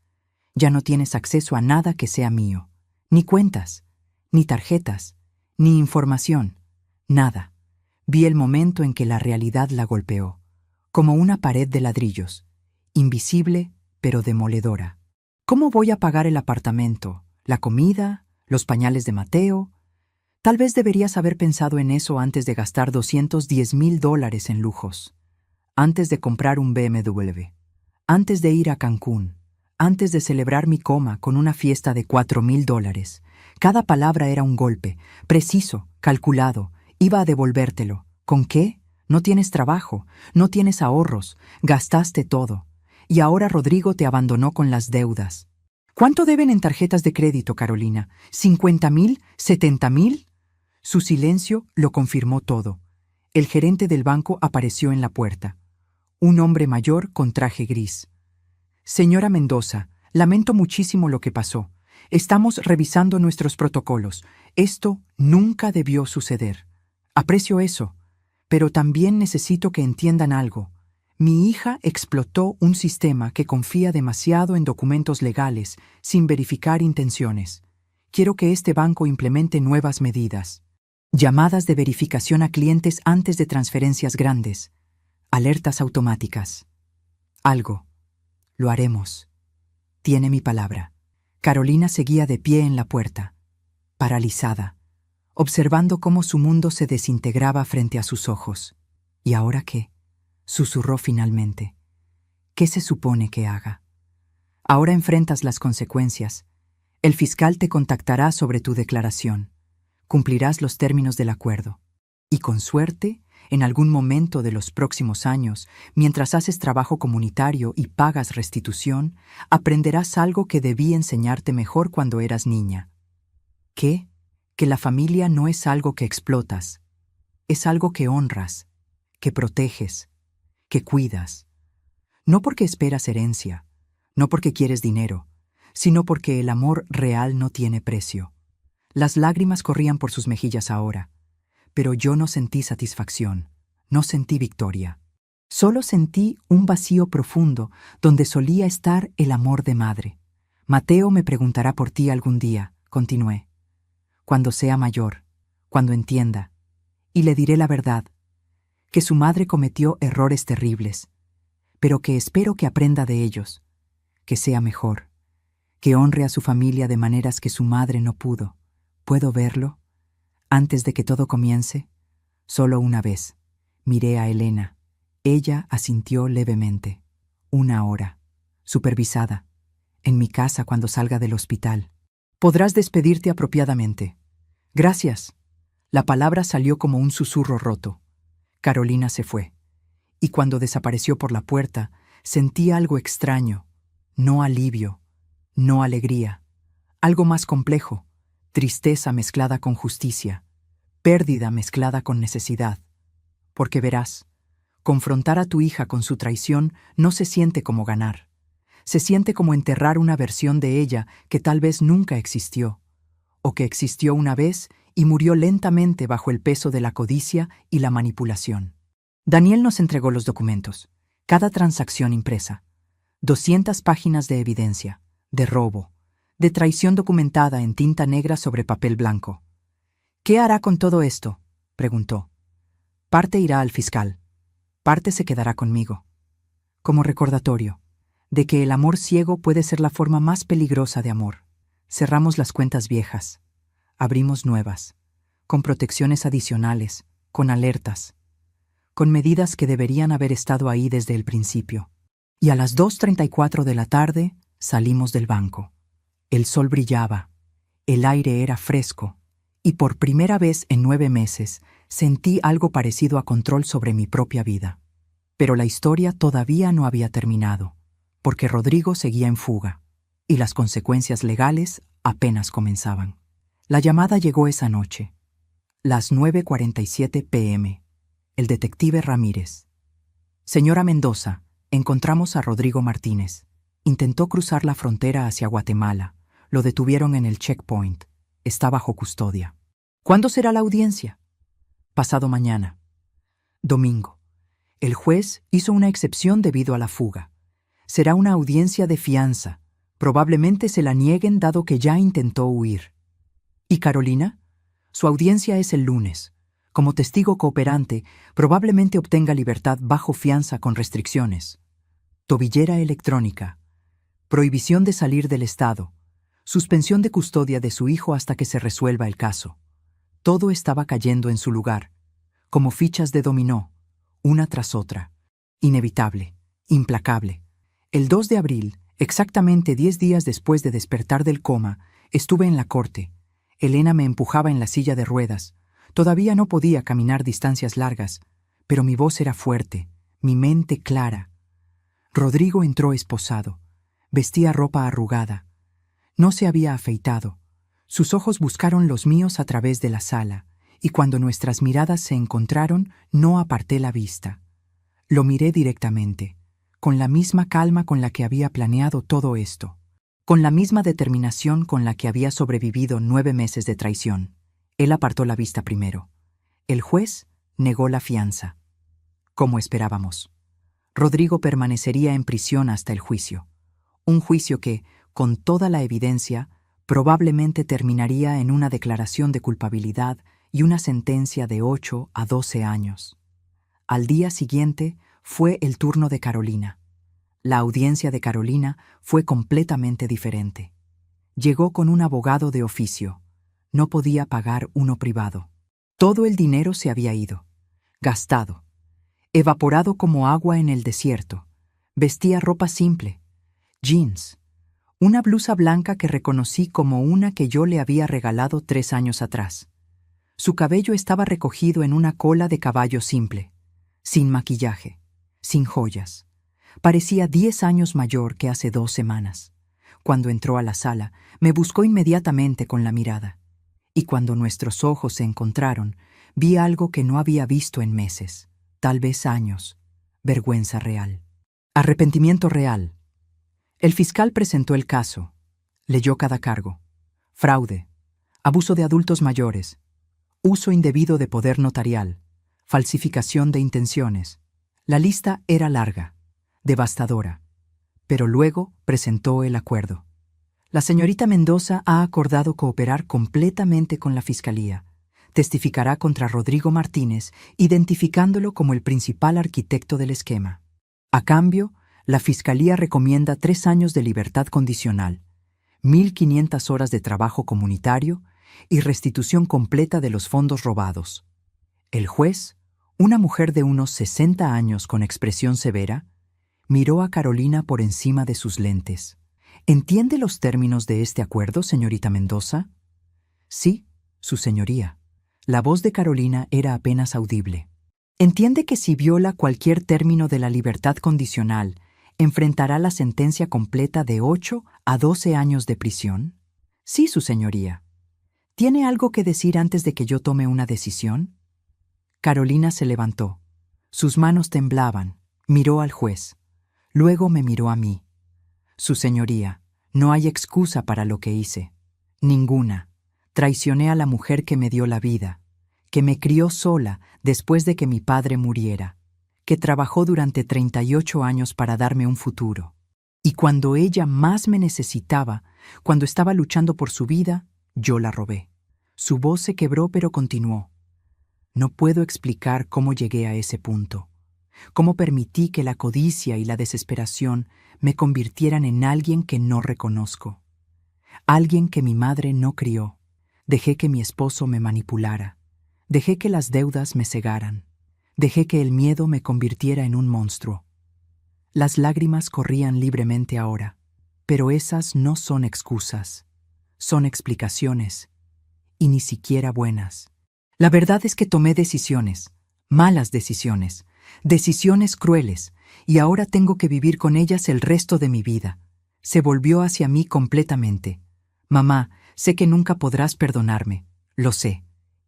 Ya no tienes acceso a nada que sea mío. Ni cuentas, ni tarjetas, ni información. Nada. Vi el momento en que la realidad la golpeó, como una pared de ladrillos, invisible pero demoledora. ¿Cómo voy a pagar el apartamento, la comida, los pañales de Mateo? Tal vez deberías haber pensado en eso antes de gastar $210,000 en lujos, antes de comprar un BMW, antes de ir a Cancún, antes de celebrar mi coma con una fiesta de $4,000. Cada palabra era un golpe, preciso, calculado. Iba a devolvértelo. ¿Con qué? No tienes trabajo, no tienes ahorros, gastaste todo. Y ahora Rodrigo te abandonó con las deudas. ¿Cuánto deben en tarjetas de crédito, Carolina? ¿50,000? ¿70,000? Su silencio lo confirmó todo. El gerente del banco apareció en la puerta. Un hombre mayor con traje gris. Señora Mendoza, lamento muchísimo lo que pasó. Estamos revisando nuestros protocolos. Esto nunca debió suceder. Aprecio eso, pero también necesito que entiendan algo. Mi hija explotó un sistema que confía demasiado en documentos legales sin verificar intenciones. Quiero que este banco implemente nuevas medidas. Llamadas de verificación a clientes antes de transferencias grandes. Alertas automáticas. Algo. Lo haremos. Tiene mi palabra. Carolina seguía de pie en la puerta, paralizada, observando cómo su mundo se desintegraba frente a sus ojos. ¿Y ahora qué? Susurró finalmente. ¿Qué se supone que haga? Ahora enfrentas las consecuencias. El fiscal te contactará sobre tu declaración. Cumplirás los términos del acuerdo. Y con suerte, en algún momento de los próximos años, mientras haces trabajo comunitario y pagas restitución, aprenderás algo que debí enseñarte mejor cuando eras niña. ¿Qué? Que la familia no es algo que explotas. Es algo que honras, que proteges, que cuidas. No porque esperas herencia, no porque quieres dinero, sino porque el amor real no tiene precio. Las lágrimas corrían por sus mejillas ahora, pero yo no sentí satisfacción, no sentí victoria. Solo sentí un vacío profundo donde solía estar el amor de madre. Mateo me preguntará por ti algún día, continué. Cuando sea mayor, cuando entienda, y le diré la verdad, que su madre cometió errores terribles, pero que espero que aprenda de ellos, que sea mejor, que honre a su familia de maneras que su madre no pudo. ¿Puedo verlo? Antes de que todo comience, solo una vez, miré a Elena. Ella asintió levemente. 1 hora, supervisada, en mi casa cuando salga del hospital. Podrás despedirte apropiadamente. Gracias. La palabra salió como un susurro roto. Carolina se fue, y cuando desapareció por la puerta, sentí algo extraño, no alivio, no alegría, algo más complejo, tristeza mezclada con justicia, pérdida mezclada con necesidad. Porque verás, confrontar a tu hija con su traición no se siente como ganar. Se siente como enterrar una versión de ella que tal vez nunca existió, o que existió una vez y murió lentamente bajo el peso de la codicia y la manipulación. Daniel nos entregó los documentos, cada transacción impresa, 200 páginas de evidencia, de robo, de traición documentada en tinta negra sobre papel blanco. ¿Qué hará con todo esto?, preguntó. Parte irá al fiscal, parte se quedará conmigo, como recordatorio de que el amor ciego puede ser la forma más peligrosa de amor. Cerramos las cuentas viejas, abrimos nuevas, con protecciones adicionales, con alertas, con medidas que deberían haber estado ahí desde el principio. Y a las 2:34 de la tarde salimos del banco. El sol brillaba, el aire era fresco, y por primera vez en 9 meses sentí algo parecido a control sobre mi propia vida. Pero la historia todavía no había terminado, porque Rodrigo seguía en fuga, y las consecuencias legales apenas comenzaban. La llamada llegó esa noche, las 9:47 p.m. El detective Ramírez. Señora Mendoza, encontramos a Rodrigo Martínez. Intentó cruzar la frontera hacia Guatemala. Lo detuvieron en el checkpoint. está bajo custodia. ¿Cuándo será la audiencia? Pasado mañana. Domingo. El juez hizo una excepción debido a la fuga. Será una audiencia de fianza. Probablemente se la nieguen dado que ya intentó huir. ¿Y Carolina? Su audiencia es el lunes. Como testigo cooperante, probablemente obtenga libertad bajo fianza con restricciones. Tobillera electrónica. Prohibición de salir del estado. Suspensión de custodia de su hijo hasta que se resuelva el caso. Todo estaba cayendo en su lugar, como fichas de dominó, una tras otra. Inevitable, implacable. El 2 de abril, exactamente 10 días después de despertar del coma, estuve en la corte. Elena me empujaba en la silla de ruedas. Todavía no podía caminar distancias largas, pero mi voz era fuerte, mi mente clara. Rodrigo entró esposado. Vestía ropa arrugada. No se había afeitado. Sus ojos buscaron los míos a través de la sala, y cuando nuestras miradas se encontraron, no aparté la vista. Lo miré directamente, con la misma calma con la que había planeado todo esto, con la misma determinación con la que había sobrevivido 9 meses de traición. Él apartó la vista primero. El juez negó la fianza. Como esperábamos. Rodrigo permanecería en prisión hasta el juicio. Un juicio que, con toda la evidencia, probablemente terminaría en una declaración de culpabilidad y una sentencia de 8 a 12 años. Al día siguiente fue el turno de Carolina. La audiencia de Carolina fue completamente diferente. Llegó con un abogado de oficio. No podía pagar uno privado. Todo el dinero se había ido, gastado, evaporado como agua en el desierto. Vestía ropa simple, jeans, una blusa blanca que reconocí como una que yo le había regalado 3 años atrás. Su cabello estaba recogido en una cola de caballo simple, sin maquillaje, sin joyas. Parecía 10 años mayor que hace 2 semanas. Cuando entró a la sala, me buscó inmediatamente con la mirada. Y cuando nuestros ojos se encontraron, vi algo que no había visto en meses, tal vez años. Vergüenza real. Arrepentimiento real. El fiscal presentó el caso. Leyó cada cargo. Fraude, abuso de adultos mayores, uso indebido de poder notarial, falsificación de intenciones. La lista era larga, devastadora. Pero luego presentó el acuerdo. La señorita Mendoza ha acordado cooperar completamente con la Fiscalía. Testificará contra Rodrigo Martínez, identificándolo como el principal arquitecto del esquema. A cambio, la Fiscalía recomienda 3 años de libertad condicional, 1.500 horas de trabajo comunitario y restitución completa de los fondos robados. El juez, una mujer de unos 60 años con expresión severa, miró a Carolina por encima de sus lentes. ¿Entiende los términos de este acuerdo, señorita Mendoza? Sí, su señoría. La voz de Carolina era apenas audible. ¿Entiende que si viola cualquier término de la libertad condicional, enfrentará la sentencia completa de 8 a 12 años de prisión? Sí, su señoría. ¿Tiene algo que decir antes de que yo tome una decisión? Carolina se levantó. Sus manos temblaban. Miró al juez. Luego me miró a mí. Su señoría, no hay excusa para lo que hice. Ninguna. Traicioné a la mujer que me dio la vida, que me crió sola después de que mi padre muriera, que trabajó durante 38 años para darme un futuro. Y cuando ella más me necesitaba, cuando estaba luchando por su vida, yo la robé. Su voz se quebró, pero continuó. No puedo explicar cómo llegué a ese punto. Cómo permití que la codicia y la desesperación me convirtieran en alguien que no reconozco. Alguien que mi madre no crió. Dejé que mi esposo me manipulara. Dejé que las deudas me cegaran. Dejé que el miedo me convirtiera en un monstruo. Las lágrimas corrían libremente ahora, pero esas no son excusas. Son explicaciones, y ni siquiera buenas. La verdad es que tomé decisiones, malas decisiones, decisiones crueles, y ahora tengo que vivir con ellas el resto de mi vida. Se volvió hacia mí completamente. Mamá, sé que nunca podrás perdonarme, lo sé,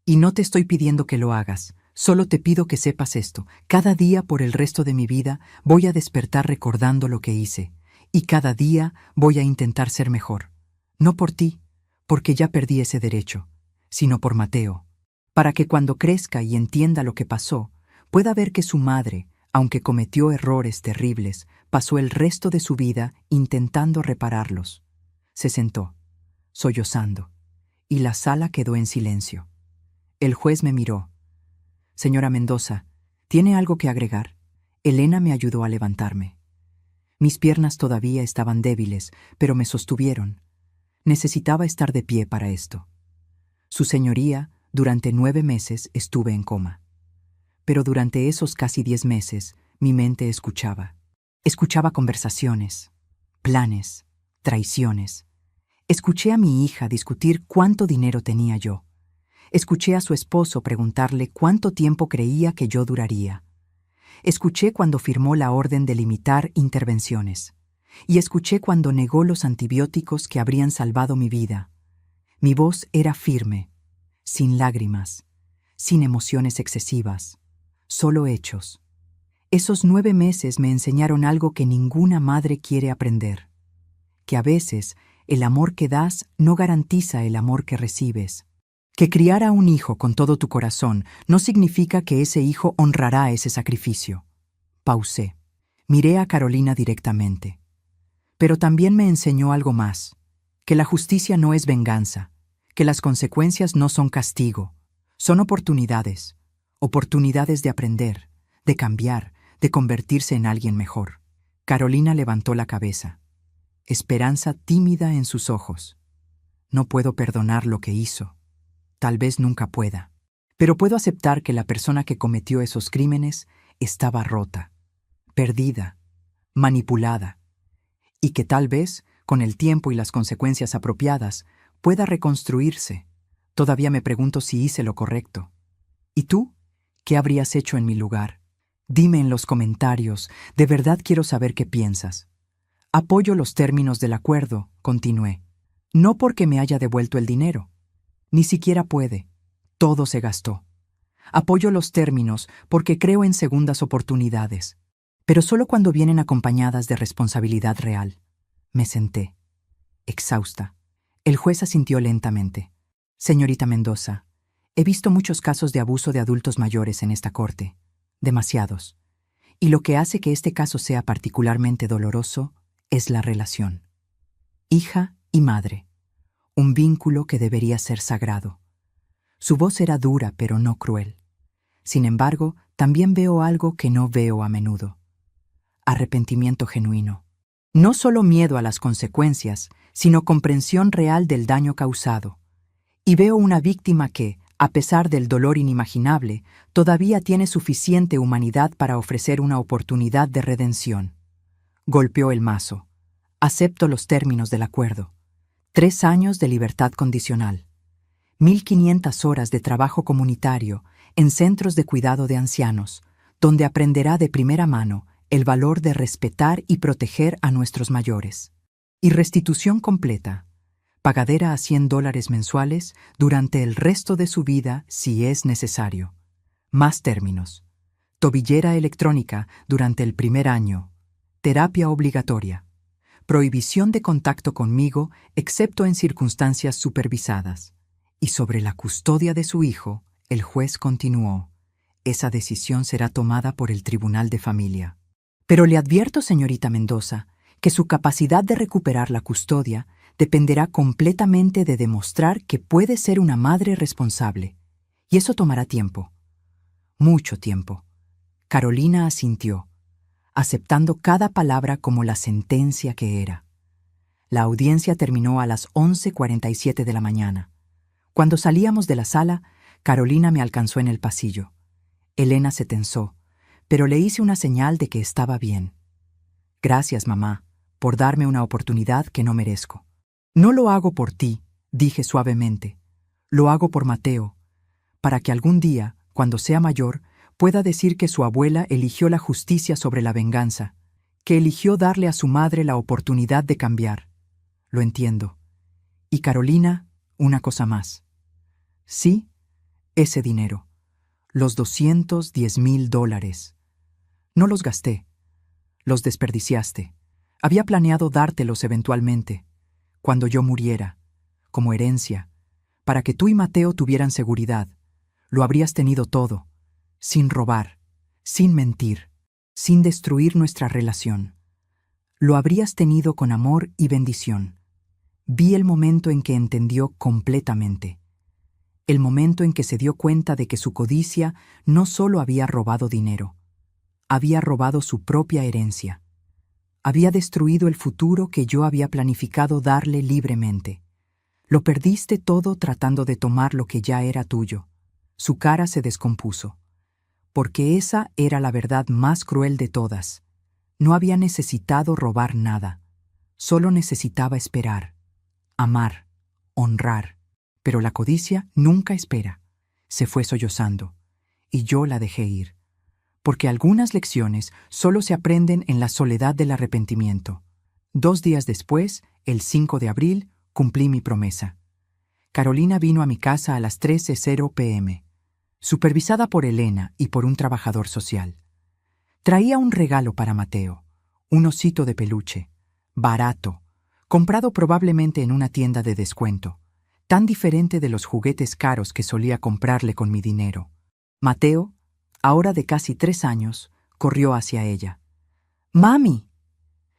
y no te estoy pidiendo que lo hagas, solo te pido que sepas esto. Cada día por el resto de mi vida voy a despertar recordando lo que hice, y cada día voy a intentar ser mejor. No por ti, porque ya perdí ese derecho, sino por Mateo, para que cuando crezca y entienda lo que pasó, pueda ver que su madre, aunque cometió errores terribles, pasó el resto de su vida intentando repararlos. Se sentó, sollozando, y la sala quedó en silencio. El juez me miró. Señora Mendoza, ¿tiene algo que agregar? Elena me ayudó a levantarme. Mis piernas todavía estaban débiles, pero me sostuvieron. Necesitaba estar de pie para esto. Su señoría, durante 9 meses estuve en coma. Pero durante esos casi 10 meses, mi mente escuchaba. Escuchaba conversaciones, planes, traiciones. Escuché a mi hija discutir cuánto dinero tenía yo. Escuché a su esposo preguntarle cuánto tiempo creía que yo duraría. Escuché cuando firmó la orden de limitar intervenciones. Y escuché cuando negó los antibióticos que habrían salvado mi vida. Mi voz era firme, sin lágrimas, sin emociones excesivas, solo hechos. Esos 9 meses me enseñaron algo que ninguna madre quiere aprender, que a veces el amor que das no garantiza el amor que recibes, que criar a un hijo con todo tu corazón no significa que ese hijo honrará ese sacrificio. Pausé. Miré a Carolina directamente. Pero también me enseñó algo más, que la justicia no es venganza, que las consecuencias no son castigo, son oportunidades, oportunidades de aprender, de cambiar, de convertirse en alguien mejor. Carolina levantó la cabeza, esperanza tímida en sus ojos. No puedo perdonar lo que hizo. Tal vez nunca pueda. Pero puedo aceptar que la persona que cometió esos crímenes estaba rota, perdida, manipulada, y que tal vez, con el tiempo y las consecuencias apropiadas, pueda reconstruirse. Todavía me pregunto si hice lo correcto. ¿Y tú? ¿Qué habrías hecho en mi lugar? Dime en los comentarios, de verdad quiero saber qué piensas. Apoyo los términos del acuerdo, continué. No porque me haya devuelto el dinero. Ni siquiera puede. Todo se gastó. Apoyo los términos porque creo en segundas oportunidades, pero solo cuando vienen acompañadas de responsabilidad real. Me senté, exhausta. El juez asintió lentamente. Señorita Mendoza, he visto muchos casos de abuso de adultos mayores en esta corte. Demasiados. Y lo que hace que este caso sea particularmente doloroso es la relación. Hija y madre. Un vínculo que debería ser sagrado. Su voz era dura pero no cruel. Sin embargo, también veo algo que no veo a menudo. Arrepentimiento genuino. No solo miedo a las consecuencias, sino comprensión real del daño causado. Y veo una víctima que, a pesar del dolor inimaginable, todavía tiene suficiente humanidad para ofrecer una oportunidad de redención. Golpeó el mazo. Acepto los términos del acuerdo. 3 años de libertad condicional. 1.500 horas de trabajo comunitario en centros de cuidado de ancianos, donde aprenderá de primera mano el valor de respetar y proteger a nuestros mayores. Y restitución completa. Pagadera a $100 mensuales durante el resto de su vida si es necesario. Más términos. Tobillera electrónica durante el primer año. Terapia obligatoria. Prohibición de contacto conmigo excepto en circunstancias supervisadas. Y sobre la custodia de su hijo, el juez continuó. Esa decisión será tomada por el Tribunal de Familia. Pero le advierto, señorita Mendoza, que su capacidad de recuperar la custodia dependerá completamente de demostrar que puede ser una madre responsable. Y eso tomará tiempo. Mucho tiempo. Carolina asintió, aceptando cada palabra como la sentencia que era. La audiencia terminó a las 11:47 de la mañana. Cuando salíamos de la sala, Carolina me alcanzó en el pasillo. Elena se tensó, pero le hice una señal de que estaba bien. Gracias, mamá, por darme una oportunidad que no merezco. No lo hago por ti, dije suavemente. Lo hago por Mateo, para que algún día, cuando sea mayor, pueda decir que su abuela eligió la justicia sobre la venganza, que eligió darle a su madre la oportunidad de cambiar. Lo entiendo. Y Carolina, una cosa más. Sí, ese dinero. Los $210,000. No los gasté. Los desperdiciaste. Había planeado dártelos eventualmente, cuando yo muriera, como herencia, para que tú y Mateo tuvieran seguridad. Lo habrías tenido todo, sin robar, sin mentir, sin destruir nuestra relación. Lo habrías tenido con amor y bendición. Vi el momento en que entendió completamente. El momento en que se dio cuenta de que su codicia no solo había robado dinero, había robado su propia herencia. Había destruido el futuro que yo había planificado darle libremente. Lo perdiste todo tratando de tomar lo que ya era tuyo. Su cara se descompuso. Porque esa era la verdad más cruel de todas. No había necesitado robar nada. Solo necesitaba esperar, amar, honrar. Pero la codicia nunca espera. Se fue sollozando. Y yo la dejé ir. Porque algunas lecciones solo se aprenden en la soledad del arrepentimiento. 2 días después, el 5 de abril, cumplí mi promesa. Carolina vino a mi casa a las 13:00 p.m., supervisada por Elena y por un trabajador social. Traía un regalo para Mateo, un osito de peluche, barato, comprado probablemente en una tienda de descuento, tan diferente de los juguetes caros que solía comprarle con mi dinero. Mateo, ahora de casi 3 años, corrió hacia ella. ¡Mami!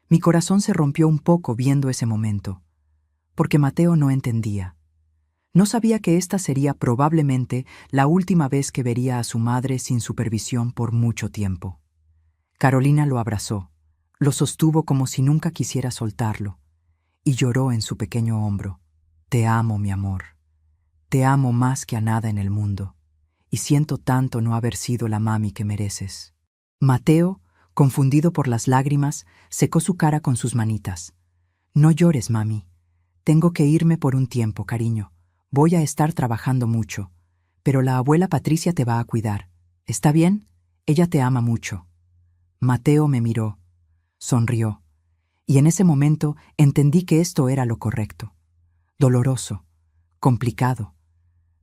Mi corazón se rompió un poco viendo ese momento, porque Mateo no entendía. No sabía que esta sería probablemente la última vez que vería a su madre sin supervisión por mucho tiempo. Carolina lo abrazó, lo sostuvo como si nunca quisiera soltarlo, y lloró en su pequeño hombro. Te amo, mi amor. Te amo más que a nada en el mundo, y siento tanto no haber sido la mami que mereces. Mateo, confundido por las lágrimas, secó su cara con sus manitas. No llores, mami. Tengo que irme por un tiempo, cariño. Voy a estar trabajando mucho, pero la abuela Patricia te va a cuidar. ¿Está bien? Ella te ama mucho. Mateo me miró, sonrió, y en ese momento entendí que esto era lo correcto. Doloroso, complicado,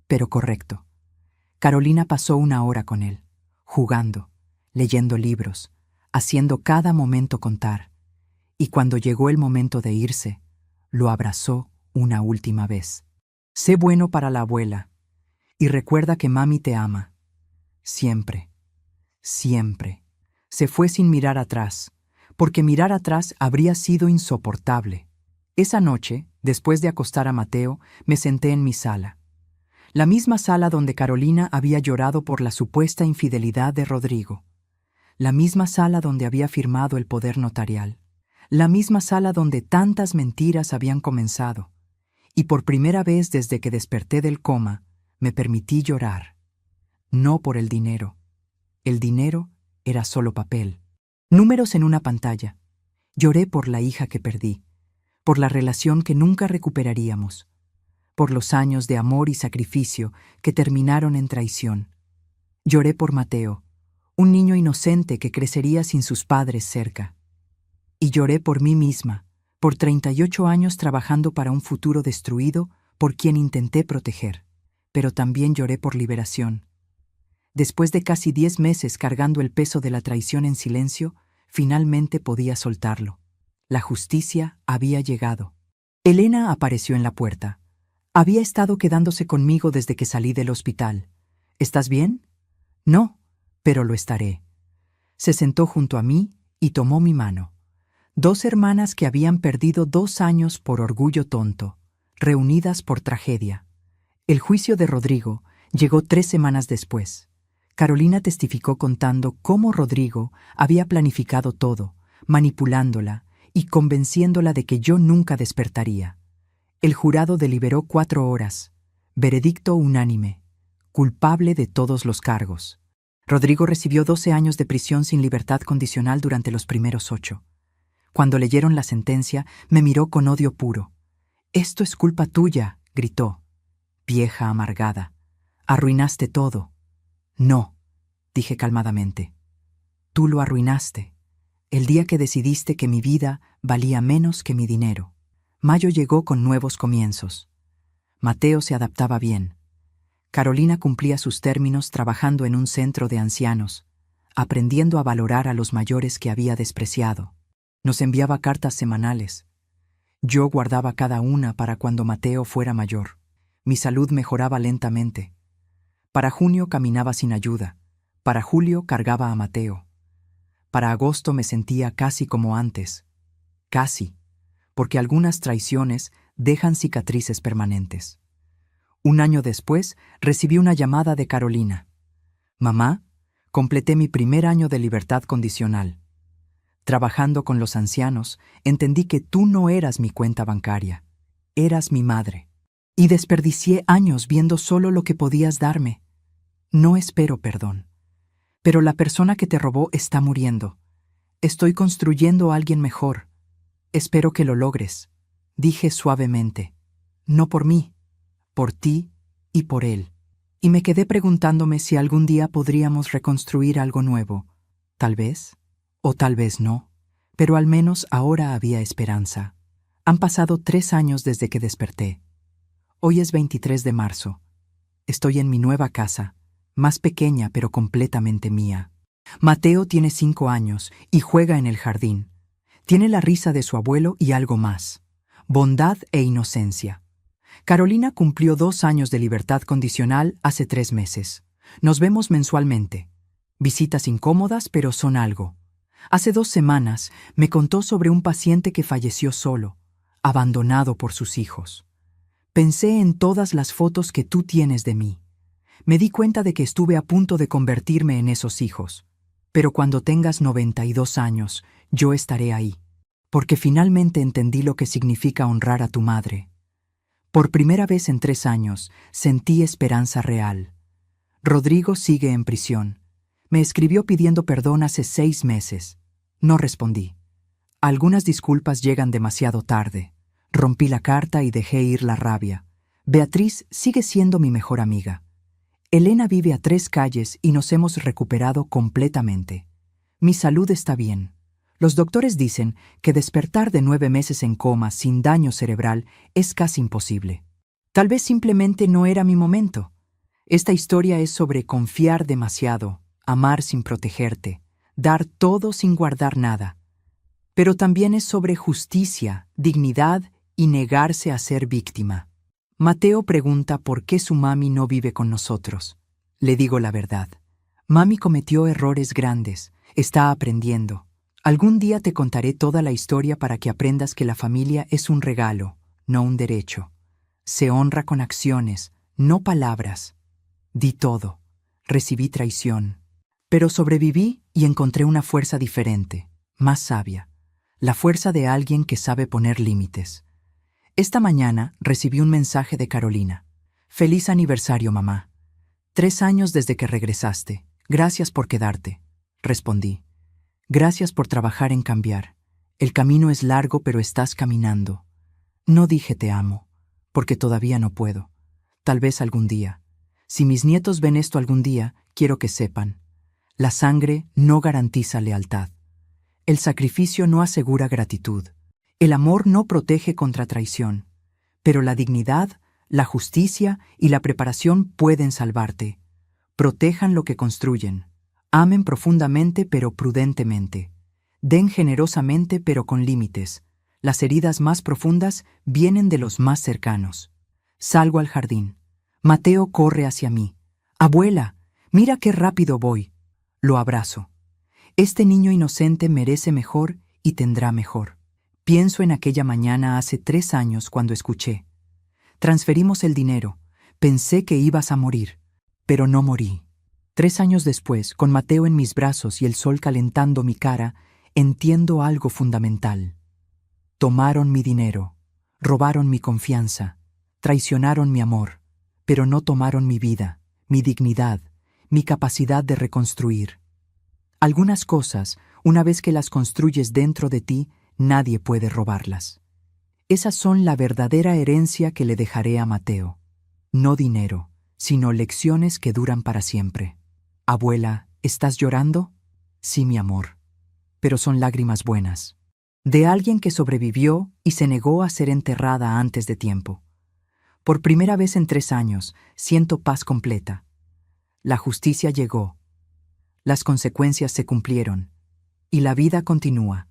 pero correcto. Carolina pasó 1 hora con él, jugando, leyendo libros, haciendo cada momento contar, y cuando llegó el momento de irse, lo abrazó una última vez. Sé bueno para la abuela, y recuerda que mami te ama. Siempre, siempre. Se fue sin mirar atrás, porque mirar atrás habría sido insoportable. Esa noche, después de acostar a Mateo, me senté en mi sala. La misma sala donde Carolina había llorado por la supuesta infidelidad de Rodrigo. La misma sala donde había firmado el poder notarial. La misma sala donde tantas mentiras habían comenzado. Y por primera vez desde que desperté del coma, me permití llorar. No por el dinero. El dinero era solo papel. Números en una pantalla. Lloré por la hija que perdí, por la relación que nunca recuperaríamos, por los años de amor y sacrificio que terminaron en traición. Lloré por Mateo, un niño inocente que crecería sin sus padres cerca. Y lloré por mí misma, por 38 años trabajando para un futuro destruido por quien intenté proteger. Pero también lloré por liberación. Después de casi 10 meses cargando el peso de la traición en silencio, finalmente podía soltarlo. La justicia había llegado. Elena apareció en la puerta. Había estado quedándose conmigo desde que salí del hospital. ¿Estás bien? No, pero lo estaré. Se sentó junto a mí y tomó mi mano. 2 hermanas que habían perdido 2 años por orgullo tonto, reunidas por tragedia. El juicio de Rodrigo llegó 3 semanas después. Carolina testificó contando cómo Rodrigo había planificado todo, manipulándola y convenciéndola de que yo nunca despertaría. El jurado deliberó 4 horas. Veredicto unánime. Culpable de todos los cargos. Rodrigo recibió 12 años de prisión sin libertad condicional durante los primeros 8. Cuando leyeron la sentencia, me miró con odio puro. «Esto es culpa tuya», gritó. «Vieja amargada. Arruinaste todo». «No», dije calmadamente. «Tú lo arruinaste. El día que decidiste que mi vida valía menos que mi dinero». Mayo llegó con nuevos comienzos. Mateo se adaptaba bien. Carolina cumplía sus términos trabajando en un centro de ancianos, aprendiendo a valorar a los mayores que había despreciado. Nos enviaba cartas semanales. Yo guardaba cada una para cuando Mateo fuera mayor. Mi salud mejoraba lentamente. Para junio caminaba sin ayuda. Para julio cargaba a Mateo. Para agosto me sentía casi como antes. Casi, porque algunas traiciones dejan cicatrices permanentes. Un año después recibí una llamada de Carolina. Mamá, completé mi primer año de libertad condicional. Trabajando con los ancianos, entendí que tú no eras mi cuenta bancaria, eras mi madre. Y desperdicié años viendo solo lo que podías darme. No espero perdón. Pero la persona que te robó está muriendo. Estoy construyendo a alguien mejor. Espero que lo logres, dije suavemente. No por mí, por ti y por él. Y me quedé preguntándome si algún día podríamos reconstruir algo nuevo. Tal vez, o tal vez no. Pero al menos ahora había esperanza. Han pasado 3 años desde que desperté. Hoy es 23 de marzo. Estoy en mi nueva casa, más pequeña pero completamente mía. Mateo tiene 5 años y juega en el jardín. Tiene la risa de su abuelo y algo más: bondad e inocencia. Carolina cumplió 2 años de libertad condicional hace 3 meses. Nos vemos mensualmente. Visitas incómodas, pero son algo. Hace 2 semanas me contó sobre un paciente que falleció solo, abandonado por sus hijos. Pensé en todas las fotos que tú tienes de mí. Me di cuenta de que estuve a punto de convertirme en esos hijos. Pero cuando tengas 92 años, yo estaré ahí, porque finalmente entendí lo que significa honrar a tu madre. Por primera vez en 3 años, sentí esperanza real. Rodrigo sigue en prisión. Me escribió pidiendo perdón hace 6 meses. No respondí. Algunas disculpas llegan demasiado tarde. Rompí la carta y dejé ir la rabia. Beatriz sigue siendo mi mejor amiga. Elena vive a 3 calles y nos hemos recuperado completamente. Mi salud está bien. Los doctores dicen que despertar de 9 meses en coma sin daño cerebral es casi imposible. Tal vez simplemente no era mi momento. Esta historia es sobre confiar demasiado, amar sin protegerte, dar todo sin guardar nada. Pero también es sobre justicia, dignidad y negarse a ser víctima. Mateo pregunta por qué su mami no vive con nosotros. Le digo la verdad. Mami cometió errores grandes, está aprendiendo. Algún día te contaré toda la historia para que aprendas que la familia es un regalo, no un derecho. Se honra con acciones, no palabras. Di todo. Recibí traición. Pero sobreviví y encontré una fuerza diferente, más sabia. La fuerza de alguien que sabe poner límites. Esta mañana recibí un mensaje de Carolina. Feliz aniversario, mamá. 3 años desde que regresaste. Gracias por quedarte. Respondí. Gracias por trabajar en cambiar. El camino es largo, pero estás caminando. No dije te amo, porque todavía no puedo. Tal vez algún día. Si mis nietos ven esto algún día, quiero que sepan. La sangre no garantiza lealtad. El sacrificio no asegura gratitud. El amor no protege contra traición. Pero la dignidad, la justicia y la preparación pueden salvarte. Protejan lo que construyen. Amen profundamente pero prudentemente. Den generosamente pero con límites. Las heridas más profundas vienen de los más cercanos. Salgo al jardín. Mateo corre hacia mí. Abuela, mira qué rápido voy. Lo abrazo. Este niño inocente merece mejor y tendrá mejor. Pienso en aquella mañana hace 3 años cuando escuché. Transferimos el dinero. Pensé que ibas a morir, pero no morí. 3 años después, con Mateo en mis brazos y el sol calentando mi cara, entiendo algo fundamental. Tomaron mi dinero, robaron mi confianza, traicionaron mi amor, pero no tomaron mi vida, mi dignidad, mi capacidad de reconstruir. Algunas cosas, una vez que las construyes dentro de ti, nadie puede robarlas. Esas son la verdadera herencia que le dejaré a Mateo. No dinero, sino lecciones que duran para siempre. Abuela, ¿estás llorando? Sí, mi amor, pero son lágrimas buenas. De alguien que sobrevivió y se negó a ser enterrada antes de tiempo. Por primera vez en 3 años, siento paz completa. La justicia llegó. Las consecuencias se cumplieron. Y la vida continúa.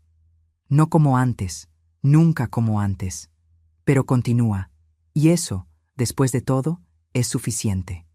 No como antes, nunca como antes. Pero continúa, y eso, después de todo, es suficiente.